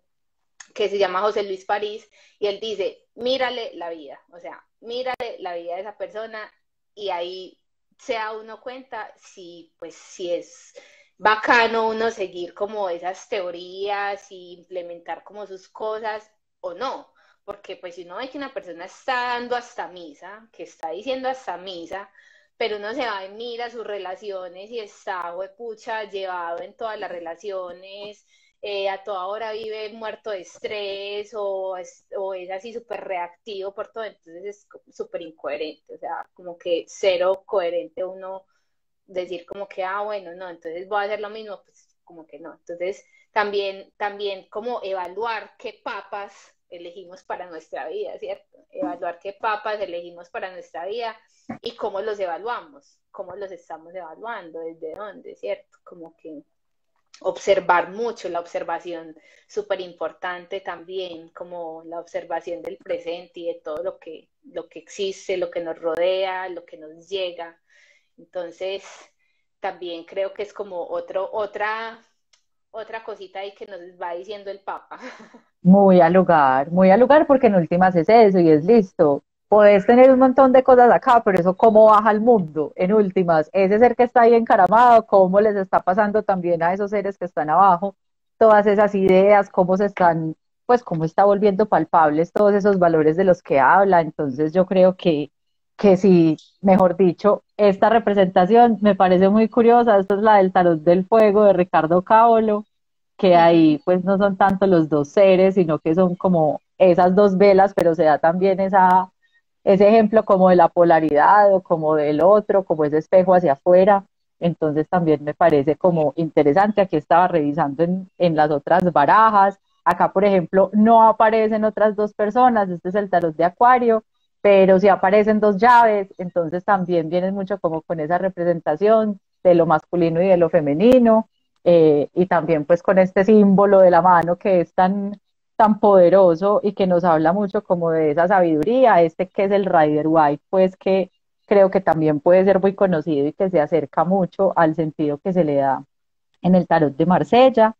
que se llama José Luis París, y él dice, mírale la vida, o sea, mírale la vida de esa persona y ahí se da uno cuenta si, pues, si es bacano uno seguir como esas teorías y implementar como sus cosas o no, porque pues si uno ve que una persona está dando hasta misa, que está diciendo hasta misa, pero uno se va y mira sus relaciones y está, huepucha, llevado en todas las relaciones, a toda hora vive muerto de estrés o es así súper reactivo por todo, entonces es súper incoherente, o sea, como que cero coherente uno decir como que, ah, bueno, no, entonces voy a hacer lo mismo, pues como que no. Entonces, también como evaluar qué papas elegimos para nuestra vida, ¿cierto? Evaluar qué papas elegimos para nuestra vida y cómo los evaluamos, cómo los estamos evaluando, desde dónde, ¿cierto? Como que observar mucho, la observación súper importante también, como la observación del presente y de todo lo que existe, lo que nos rodea, lo que nos llega. Entonces, también creo que es como otra cosita ahí que nos va diciendo el Papa. Muy al lugar porque en últimas es eso y es listo. podés tener un montón de cosas acá, pero eso cómo baja al mundo, en últimas, ese ser que está ahí encaramado, cómo les está pasando también a esos seres que están abajo, todas esas ideas, cómo se están, pues cómo está volviendo palpables todos esos valores de los que habla. Entonces yo creo que sí, mejor dicho, esta representación me parece muy curiosa. Esta es la del tarot del fuego de Ricardo Cábolo, que Ujú. ahí pues no son tanto los dos seres, sino que son como esas dos velas, pero se da también ese ejemplo como de la polaridad o como del otro, como ese espejo hacia afuera. Entonces también me parece como interesante. Aquí estaba revisando en las otras barajas. Acá, por ejemplo, no aparecen otras dos personas. Este es el tarot de Acuario, pero sí aparecen dos llaves. Entonces también vienen mucho como con esa representación de lo masculino y de lo femenino. Y también pues con este símbolo de la mano que es tan poderoso y que nos habla mucho como de esa sabiduría, este que es el Rider White, pues que creo que también puede ser muy conocido y que se acerca mucho al sentido que se le da en el tarot de Marsella.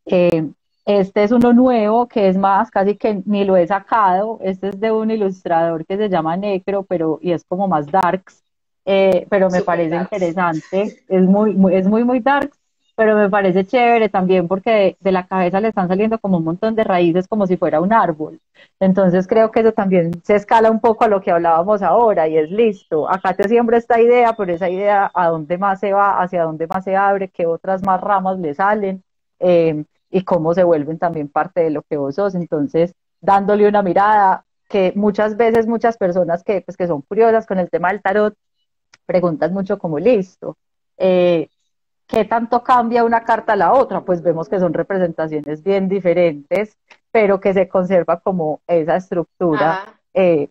Eh, este es uno nuevo que es más, casi que ni lo he sacado. Este es de un ilustrador que se llama Necro, pero y es como más darks, pero me Super parece darks. interesante. Es muy darks, pero me parece chévere también porque de la cabeza le están saliendo como un montón de raíces, como si fuera un árbol. Entonces creo que eso también se escala un poco a lo que hablábamos ahora y es listo. Acá te siembro esta idea, pero esa idea a dónde más se va, hacia dónde más se abre, qué otras más ramas le salen, y cómo se vuelven también parte de lo que vos sos. Entonces, dándole una mirada que muchas veces muchas personas que, pues, que son curiosas con el tema del tarot preguntan mucho como listo. eh, ¿Qué tanto cambia una carta a la otra? Pues vemos que son representaciones bien diferentes, pero que se conserva como esa estructura Ajá.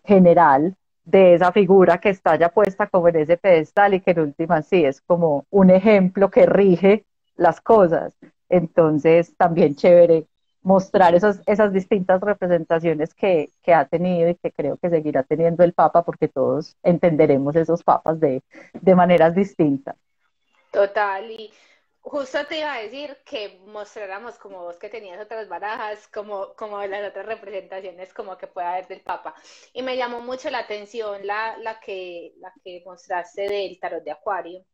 general de esa figura que está ya puesta como en ese pedestal y que en última sí es como un ejemplo que rige las cosas. Entonces, también chévere mostrar esas distintas representaciones que ha tenido y que creo que seguirá teniendo el Papa, porque todos entenderemos esos papas de maneras distintas. Total, y justo te iba a decir que mostráramos como vos que tenías otras barajas, como las otras representaciones como que puede haber del Papa. Y me llamó mucho la atención la que mostraste del tarot de Acuario,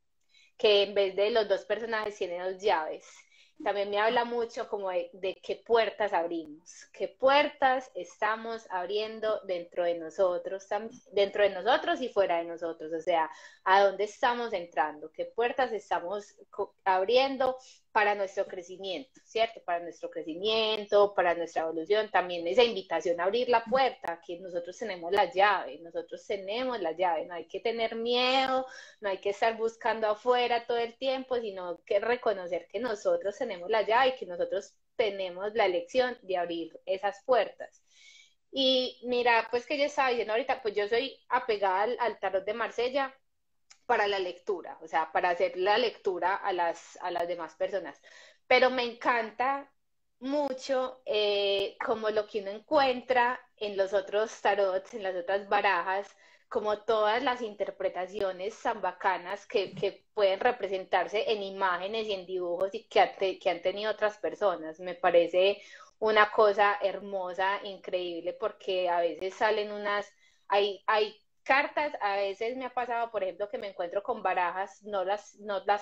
que en vez de los dos personajes tiene dos llaves. También me habla mucho como de qué puertas abrimos, qué puertas estamos abriendo dentro de nosotros y fuera de nosotros, o sea, a dónde estamos entrando, qué puertas estamos abriendo para nuestro crecimiento, ¿cierto? Para nuestro crecimiento, para nuestra evolución, también esa invitación a abrir la puerta, que nosotros tenemos la llave, no hay que tener miedo, no hay que estar buscando afuera todo el tiempo, sino que reconocer que nosotros tenemos la llave y que nosotros tenemos la elección de abrir esas puertas. Y mira, pues que yo estaba diciendo ahorita, pues yo soy apegada al tarot de Marsella para la lectura, o sea, para hacer la lectura a las demás personas. Pero me encanta mucho como lo que uno encuentra en los otros tarots, en las otras barajas, como todas las interpretaciones tan bacanas que pueden representarse en imágenes y en dibujos y que han tenido otras personas. Me parece una cosa hermosa, increíble, porque a veces salen hay cartas, a veces me ha pasado, por ejemplo, que me encuentro con barajas, no las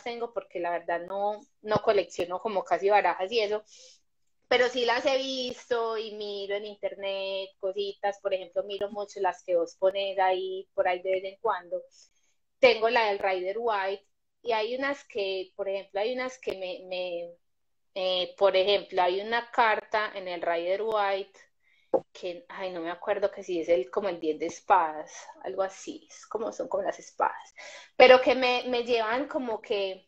tengo porque la verdad no colecciono como casi barajas y eso, pero sí las he visto y miro en internet cositas, por ejemplo, miro mucho las que vos pones ahí, por ahí de vez en cuando. Tengo la del Rider White y hay unas que, por ejemplo, hay unas que por ejemplo, hay una carta en el Rider White que, ay, no me acuerdo que si es como el 10 de espadas, algo así, es como son como las espadas, pero que me llevan como que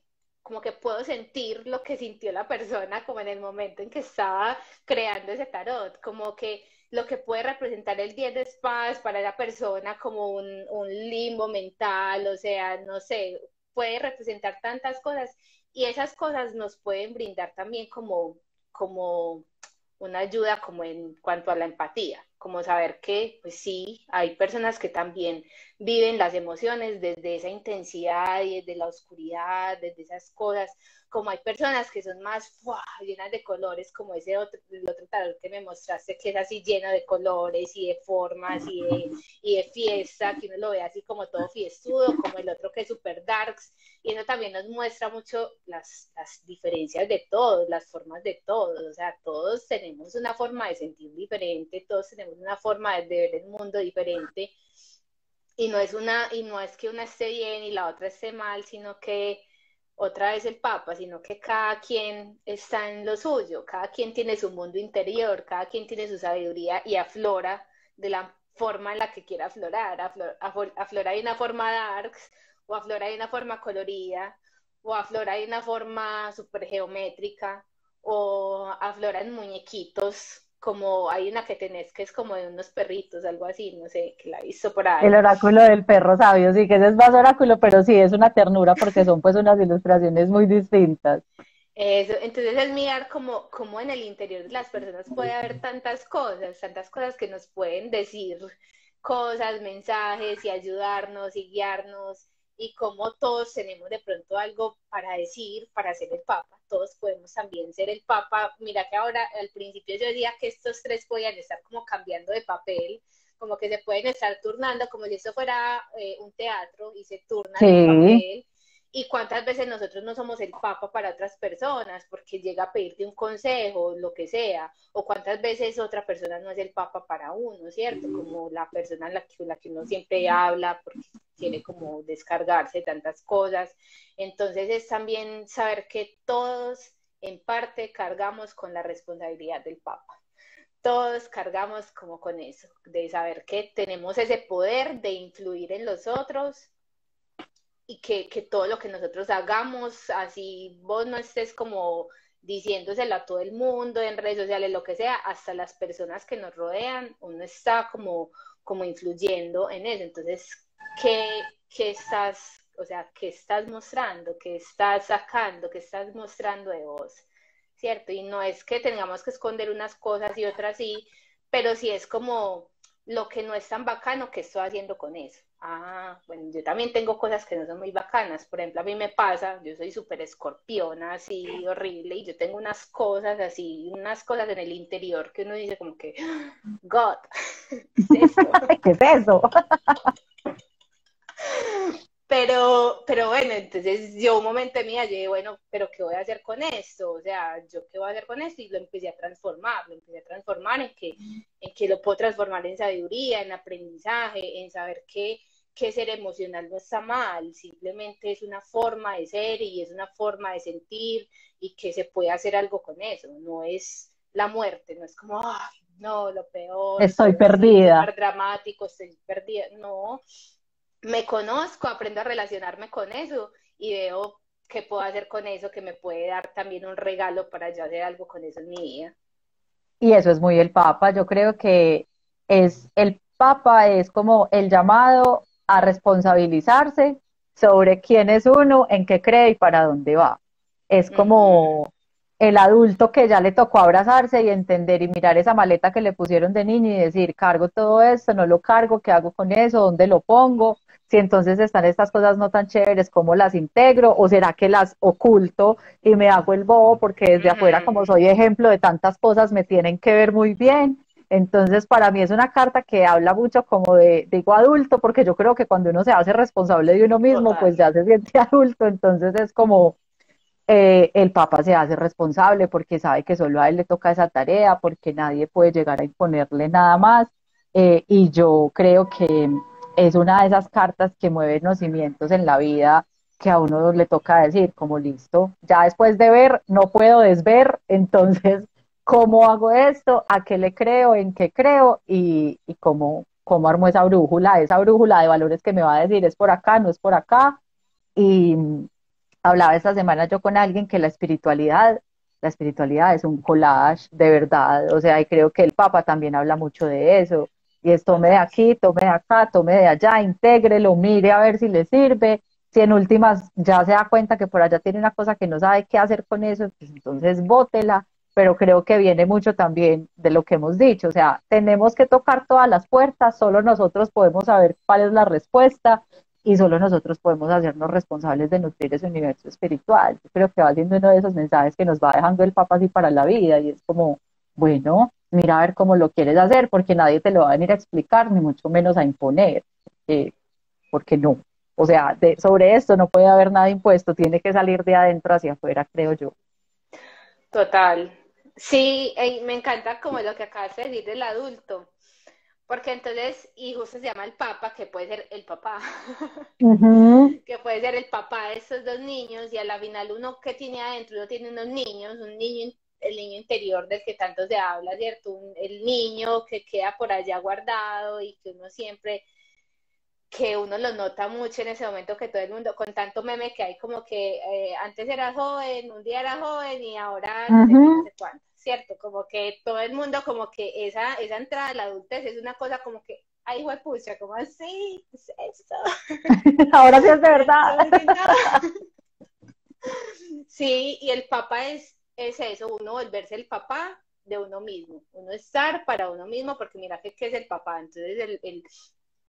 puedo sentir lo que sintió la persona como en el momento en que estaba creando ese tarot, como que lo que puede representar el 10 de espadas para la persona como un limbo mental, o sea, no sé, puede representar tantas cosas y esas cosas nos pueden brindar también como una ayuda como en cuanto a la empatía, como saber que, pues sí, hay personas que también viven las emociones desde esa intensidad y desde la oscuridad, desde esas cosas, como hay personas que son más ¡fua! Llenas de colores, como el otro tarot que me mostraste, que es así lleno de colores y de formas y de fiesta, que uno lo ve así como todo fiestudo, como el otro que es super darks, y eso también nos muestra mucho las diferencias de todos, las formas de todos, o sea, todos tenemos una forma de sentir diferente, todos tenemos una forma de ver el mundo diferente, y no es que una esté bien y la otra esté mal, sino que otra vez el Papa, sino que cada quien está en lo suyo, cada quien tiene su mundo interior, cada quien tiene su sabiduría y aflora de la forma en la que quiera aflorar, aflora de una forma darks, o aflora de una forma colorida, o aflora de una forma super geométrica, o aflora en muñequitos, como hay una que tenés que es como de unos perritos, algo así, no sé, que la he visto por El ahí. oráculo del perro sabio, sí, que ese es más oráculo, pero sí, es una ternura porque son pues unas ilustraciones muy distintas. Eso, entonces es mirar como en el interior de las personas puede haber tantas cosas que nos pueden decir cosas, mensajes y ayudarnos y guiarnos y como todos tenemos de pronto algo para decir, para ser el Papa, todos podemos también ser el Papa. Mira que ahora al principio yo decía que estos tres podían estar como cambiando de papel, como que se pueden estar turnando, como si esto fuera un teatro y se turnan el Sí, papel y cuántas veces nosotros no somos el papa para otras personas porque llega a pedirte un consejo, lo que sea, o cuántas veces otra persona no es el papa para uno, ¿cierto? Como la persona en la que uno siempre habla porque quiere como descargarse de tantas cosas. Entonces es también saber que todos en parte cargamos con la responsabilidad del papa. Todos cargamos como con eso, de saber que tenemos ese poder de influir en los otros y que todo lo que nosotros hagamos, así vos no estés como diciéndoselo a todo el mundo en redes sociales, lo que sea, hasta las personas que nos rodean, uno está como influyendo en eso. Entonces, ¿qué estás, o sea, qué estás mostrando, qué estás sacando, qué estás mostrando de vos? ¿Cierto? Y no es que tengamos que esconder unas cosas y otras sí, pero sí es como lo que no es tan bacano, ¿qué estoy haciendo con eso? Ah, bueno, yo también tengo cosas que no son muy bacanas. Por ejemplo, a mí me pasa, yo soy súper escorpiona, así horrible, y yo tengo unas cosas así, unas cosas en el interior que uno dice como que, God, ¿qué es esto? ¿qué es eso? Pero bueno, entonces yo un momento de mi vida, yo dije, bueno, pero ¿qué voy a hacer con esto? O sea, ¿yo qué voy a hacer con esto? Y lo empecé a transformar en que lo puedo transformar en sabiduría, en aprendizaje, en saber que ser emocional no está mal, simplemente es una forma de ser y es una forma de sentir y que se puede hacer algo con eso, no es la muerte, no es como, ay, no, lo peor, Estoy soy así, perdida. súper dramático, estoy perdida, no, me conozco, aprendo a relacionarme con eso y veo qué puedo hacer con eso, que me puede dar también un regalo para yo hacer algo con eso en mi vida. Y eso es muy el Papa. Yo creo que el Papa es como el llamado a responsabilizarse sobre quién es uno, en qué cree y para dónde va. Es Uh -huh. como el adulto que ya le tocó abrazarse y entender y mirar esa maleta que le pusieron de niño y decir, cargo todo esto, no lo cargo, ¿qué hago con eso? ¿Dónde lo pongo? Si entonces están estas cosas no tan chéveres, ¿cómo las integro? ¿O será que las oculto y me hago el bobo porque Uh desde afuera, como -huh. soy ejemplo de tantas cosas, me tienen que ver muy bien? Entonces, para mí es una carta que habla mucho como de, digo adulto, porque yo creo que cuando uno se hace responsable de uno mismo, Total. pues ya se siente adulto, entonces es como el Papa se hace responsable porque sabe que solo a él le toca esa tarea, porque nadie puede llegar a imponerle nada más. Y yo creo que es una de esas cartas que mueven los cimientos en la vida que a uno le toca decir, como listo, ya después de ver, no puedo desver, entonces, ¿cómo hago esto? ¿A qué le creo? ¿En qué creo? Y cómo armo esa brújula de valores que me va a decir, es por acá, no es por acá. Y hablaba esta semana yo con alguien que la espiritualidad es un collage de verdad, o sea, y creo que el Papa también habla mucho de eso, y es tome de Total. aquí, tome de acá, tome de allá, intégrelo, mire a ver si le sirve, si en últimas ya se da cuenta que por allá tiene una cosa que no sabe qué hacer con eso, pues entonces bótela, pero creo que viene mucho también de lo que hemos dicho, o sea, tenemos que tocar todas las puertas, solo nosotros podemos saber cuál es la respuesta y solo nosotros podemos hacernos responsables de nutrir ese universo espiritual. Yo creo que va siendo uno de esos mensajes que nos va dejando el Papa así para la vida y es como, bueno, mira a ver cómo lo quieres hacer, porque nadie te lo va a venir a explicar, ni mucho menos a imponer, porque no. O sea, sobre esto no puede haber nada impuesto, tiene que salir de adentro hacia afuera, creo yo. Total. Sí, me encanta como lo que acabas de decir del adulto, porque entonces, y justo se llama el papa, que puede ser el papá, que puede ser el papá de estos dos niños, y a la final uno que tiene adentro, uno tiene unos niños, un niño, el niño interior del que tanto se habla, ¿cierto? El niño que queda por allá guardado y que uno siempre que uno lo nota mucho en ese momento que todo el mundo, con tanto meme que hay como que antes era joven, un día era joven y ahora no sé qué, no sé cuánto, ¿cierto? Como que todo el mundo como que esa entrada a la adultez es una cosa como que, ay, pucha, ¿cómo así? ¿Qué es esto? Ahora sí es de verdad. Sí, y el papá es eso, uno volverse el papá de uno mismo, uno estar para uno mismo, porque mira que qué es el papá, entonces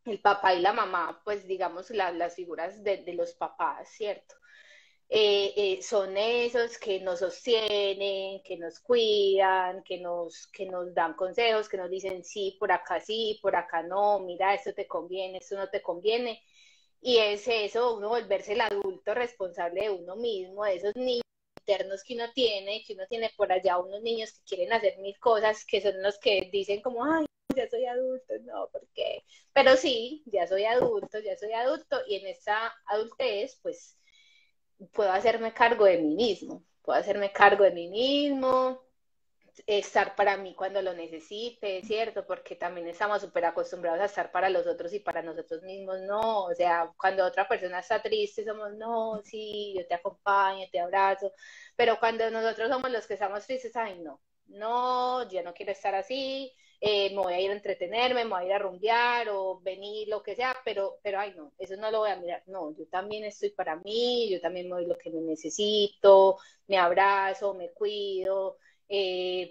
el papá y la mamá, pues digamos las figuras de los papás, ¿cierto? Son esos que nos sostienen, que nos cuidan, que nos dan consejos, que nos dicen sí, por acá no, mira, esto te conviene, esto no te conviene. Y es eso, uno volverse el adulto responsable de uno mismo, de esos niños internos que uno tiene por allá, unos niños que quieren hacer mil cosas, que son los que dicen como, ay, ya soy adulto, no, ¿por qué? Pero sí, ya soy adulto, y en esta adultez, pues, puedo hacerme cargo de mí mismo, estar para mí cuando lo necesite, ¿cierto? Porque también estamos súper acostumbrados a estar para los otros y para nosotros mismos no, o sea, cuando otra persona está triste somos, no, sí, yo te acompaño, te abrazo, pero cuando nosotros somos los que estamos tristes, ay, no, no, yo no quiero estar así, me voy a ir a entretenerme, me voy a ir a rumbear o venir, lo que sea, pero ay, no, eso no lo voy a mirar, no, yo también estoy para mí, yo también me doy lo que me necesito, me abrazo, me cuido,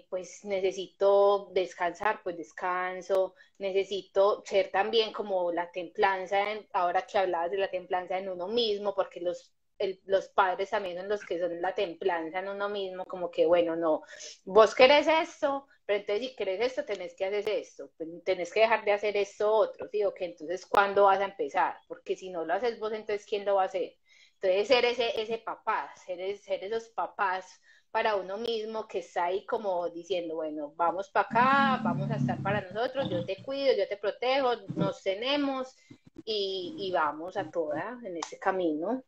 pues necesito descansar, pues descanso, necesito ser también como la templanza, ahora que hablabas de la templanza en uno mismo, porque los padres también son los que son la templanza en uno mismo, como que bueno, no, vos querés esto, pero entonces si querés esto, tenés que hacer esto, tenés que dejar de hacer esto otro, ¿sí? O que entonces, ¿cuándo vas a empezar? Porque si no lo haces vos, entonces, ¿quién lo va a hacer? Entonces, ser ese papá, ser esos papás para uno mismo que está ahí como diciendo, bueno, vamos para acá, vamos a estar para nosotros, yo te cuido, yo te protejo, nos tenemos y vamos a toda en ese camino.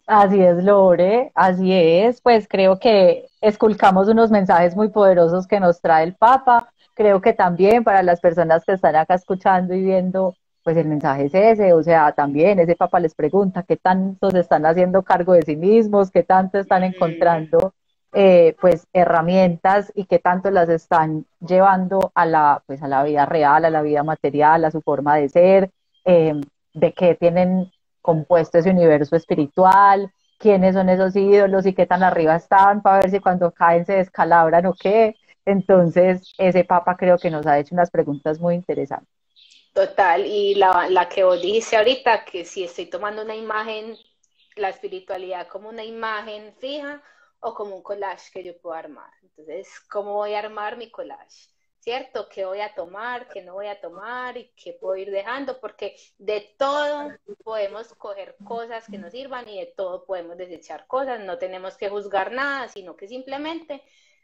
Así es, Lore, así es. Pues creo que esculcamos unos mensajes muy poderosos que nos trae el Papa. Creo que también para las personas que están acá escuchando y viendo, pues el mensaje es ese. O sea, también ese Papa les pregunta qué tanto se están haciendo cargo de sí mismos, qué tanto están encontrando pues herramientas y qué tanto las están llevando a pues a la vida real, a la vida material, a su forma de ser, de qué tienen compuesto ese universo espiritual, quiénes son esos ídolos y qué tan arriba están para ver si cuando caen se descalabran o qué. Entonces, ese Papa creo que nos ha hecho unas preguntas muy interesantes. Total, y la que vos dijiste ahorita, que si estoy tomando una imagen, la espiritualidad como una imagen fija o como un collage que yo puedo armar. Entonces, ¿cómo voy a armar mi collage? ¿Cierto? ¿Qué voy a tomar? ¿Qué no voy a tomar? ¿Y qué puedo ir dejando? Porque de todo podemos coger cosas que nos sirvan y de todo podemos desechar cosas. No tenemos que juzgar nada, sino que simplemente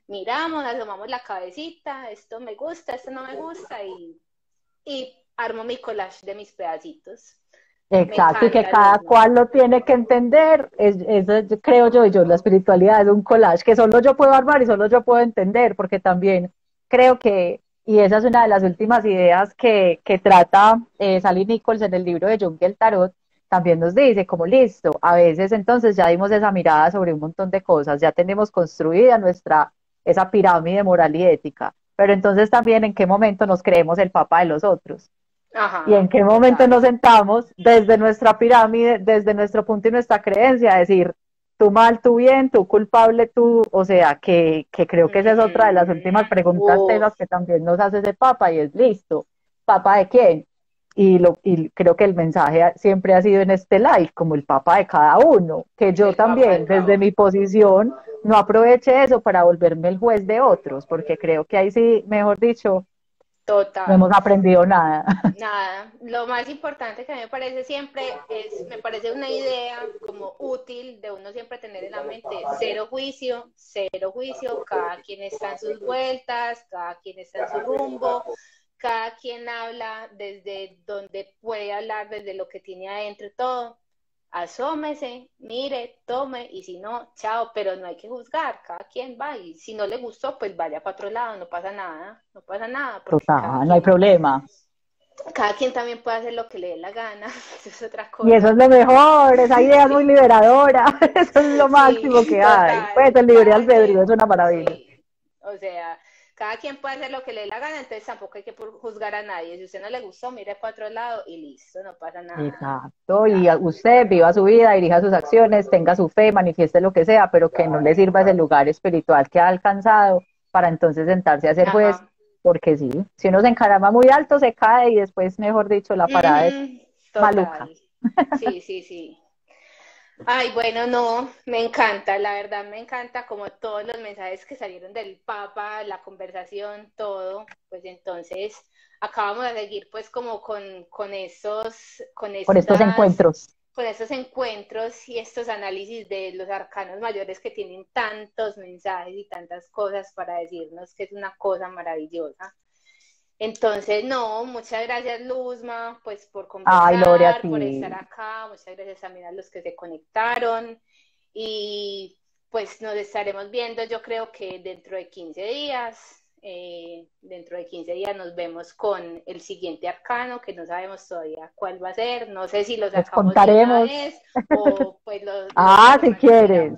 miramos, asomamos la cabecita, esto me gusta, esto no me gusta y armo mi collage de mis pedacitos. Exacto, y que cada cual lo tiene que entender, eso creo yo, y yo, la espiritualidad es un collage que solo yo puedo armar y solo yo puedo entender, porque también creo que, y esa es una de las últimas ideas que trata Sally Nichols en el libro de Jung y el Tarot, también nos dice como listo, a veces entonces ya dimos esa mirada sobre un montón de cosas, ya tenemos construida esa pirámide moral y ética, pero entonces también en qué momento nos creemos el papá de los otros. Ajá, Y en qué momento nos sentamos desde nuestra pirámide, desde nuestro punto y nuestra creencia, a decir, tú mal, tú bien, tú culpable, tú, o sea, que creo que esa es otra de las últimas preguntas Uf, tesas que también nos hace ese papa y es listo, ¿papa de quién? Y creo que el mensaje siempre ha sido en este live, como el papa de cada uno, que yo el papá de también, desde Cabo. mi posición, no aproveche eso para volverme el juez de otros, porque creo que ahí sí, mejor dicho, no Total. hemos aprendido nada. Nada, lo más importante que a mí me parece siempre es, me parece una idea como útil de uno siempre tener en la mente cero juicio, cada quien está en sus vueltas, cada quien está en su rumbo, cada quien habla desde donde puede hablar, desde lo que tiene adentro, todo. Asómese, mire, tome y si no, chao, pero no hay que juzgar, cada quien va y si no le gustó, pues vaya para otro lado, no pasa nada, no pasa nada, porque Total, no hay problema. cada quien también puede hacer lo que le dé la gana, eso es otra Y eso cosa. es lo mejor, esa idea es muy Sí, liberadora, eso es lo máximo sí, que hay. Pues total, el libre cada albedrío es quien, una maravilla. sí, o sea, cada quien puede hacer lo que le dé la gana, entonces tampoco hay que juzgar a nadie. Si a usted no le gustó, mire para otro lado y listo, no pasa nada. Exacto, y Ya. usted viva su vida, dirija sus acciones, tenga su fe, manifieste lo que sea, pero que no le sirva ese lugar espiritual que ha alcanzado para entonces sentarse a ser juez, Ajá. porque sí, si uno se encarama muy alto se cae y después, mejor dicho, la parada es maluca. Total. Sí, sí, sí. Ay, bueno, no, me encanta, la verdad me encanta como todos los mensajes que salieron del Papa, la conversación, todo, pues entonces acabamos de seguir pues como con estos, Por estos encuentros. con estos encuentros y estos análisis de los arcanos mayores que tienen tantos mensajes y tantas cosas para decirnos que es una cosa maravillosa. Entonces, no, muchas gracias Luzma, pues por Ay, Lore, a conversar, por estar ti. acá, muchas gracias también a los que se conectaron y pues nos estaremos viendo yo creo que dentro de 15 días, dentro de 15 días nos vemos con el siguiente arcano que no sabemos todavía cuál va a ser, no sé si lo Les sacamos de una contaremos. vez o pues Ah, como si María quiera, quieres,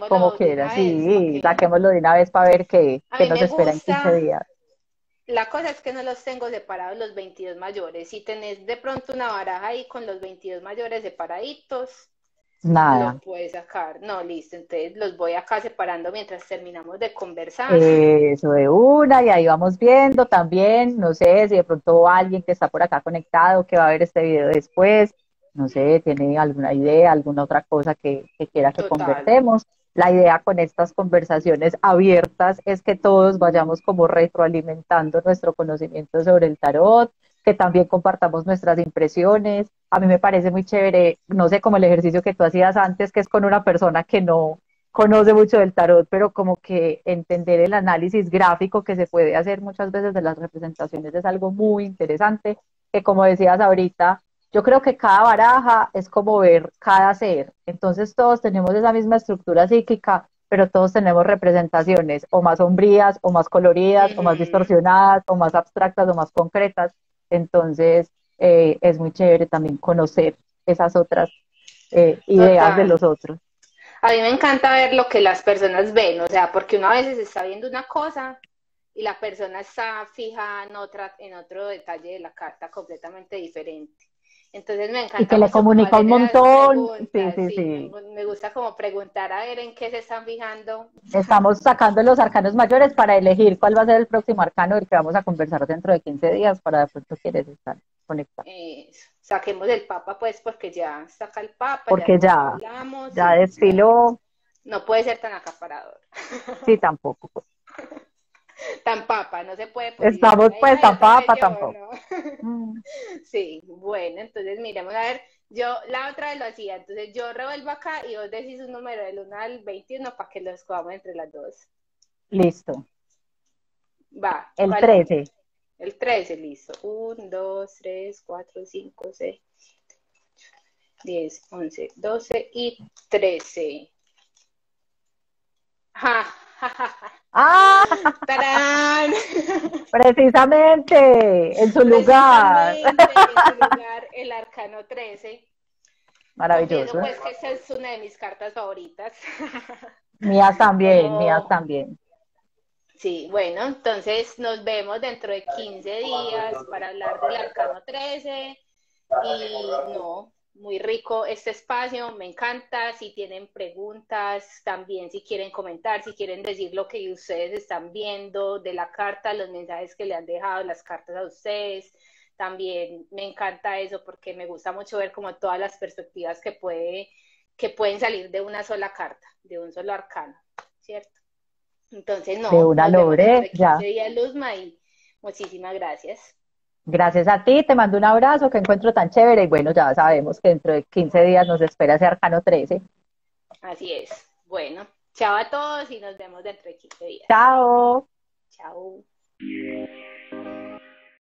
como saquémoslo de quieras, una vez, para sí, que saquémoslo de una vez para ver a qué mí nos me espera en 15 gusta. días. La cosa es que no los tengo separados los 22 mayores. Si tenés de pronto una baraja ahí con los 22 mayores separaditos, lo Nada. puedes sacar. No, listo. Entonces los voy acá separando mientras terminamos de conversar. Eso de una, y ahí vamos viendo también, no sé si de pronto alguien que está por acá conectado, que va a ver este video después, no sé, tiene alguna idea, alguna otra cosa que quiera que Total. conversemos. La idea con estas conversaciones abiertas es que todos vayamos como retroalimentando nuestro conocimiento sobre el tarot, que también compartamos nuestras impresiones. A mí me parece muy chévere, no sé, como el ejercicio que tú hacías antes, que es con una persona que no conoce mucho del tarot, pero como que entender el análisis gráfico que se puede hacer muchas veces de las representaciones es algo muy interesante, que como decías ahorita, yo creo que cada baraja es como ver cada ser, entonces todos tenemos esa misma estructura psíquica, pero todos tenemos representaciones o más sombrías, o más coloridas, o más Ujú. distorsionadas, o más abstractas, o más concretas, entonces es muy chévere también conocer esas otras ideas de Total. los otros. A mí me encanta ver lo que las personas ven, o sea, porque uno a veces está viendo una cosa y la persona está fija en otra, en otro detalle de la carta completamente diferente. Entonces me Y encanta que le mucho como comunica un hacer esas montón. Sí, preguntas, sí, sí, sí. me gusta como preguntar a ver en qué se están fijando. Estamos sacando los arcanos mayores para elegir cuál va a ser el próximo arcano del que vamos a conversar dentro de 15 días para de pronto quieres estar conectados. Saquemos el Papa, pues, porque ya saca el Papa, ya el Porque Papa ya, hablamos, ya sí, ya desfiló, no puede ser tan acaparador. sí, tampoco. Pues. Tan Papa, no se puede Estamos posicionar ahí, pues ay, tan otra vez papa yo, tampoco. ¿no? Mm, Sí, bueno, entonces miremos a ver, yo la otra vez lo hacía, entonces yo revuelvo acá y vos decís un número del 1 al 21 para que lo escogamos entre las dos. listo. Va, El ¿cuál número? 13. El 13, listo. 1, 2, 3, 4, 5, 6, 10, 11, 12 y 13. Ja, ja, ja, ja. Ah, ¡Tarán! precisamente, en su lugar. Precisamente en su lugar, el arcano 13. Confieso Maravilloso. pues que esa es una de mis cartas favoritas. Mías Como, también. sí, bueno, entonces nos vemos dentro de 15 días para hablar del arcano 13 y no, muy rico este espacio, me encanta. Si tienen preguntas, también si quieren comentar, si quieren decir lo que ustedes están viendo de la carta, los mensajes que le han dejado las cartas a ustedes, también me encanta eso porque me gusta mucho ver como todas las perspectivas que pueden salir de una sola carta, de un solo arcano, ¿cierto? Entonces, De no, una, nos vemos dentro Lore, de ya. 15 días, Luzma, y muchísimas gracias. Gracias a ti, te mando un abrazo, que encuentro tan chévere y bueno, ya sabemos que dentro de 15 días nos espera ese arcano 13. Así es. Bueno, chao a todos y nos vemos dentro de 15 días. Chao. Chao.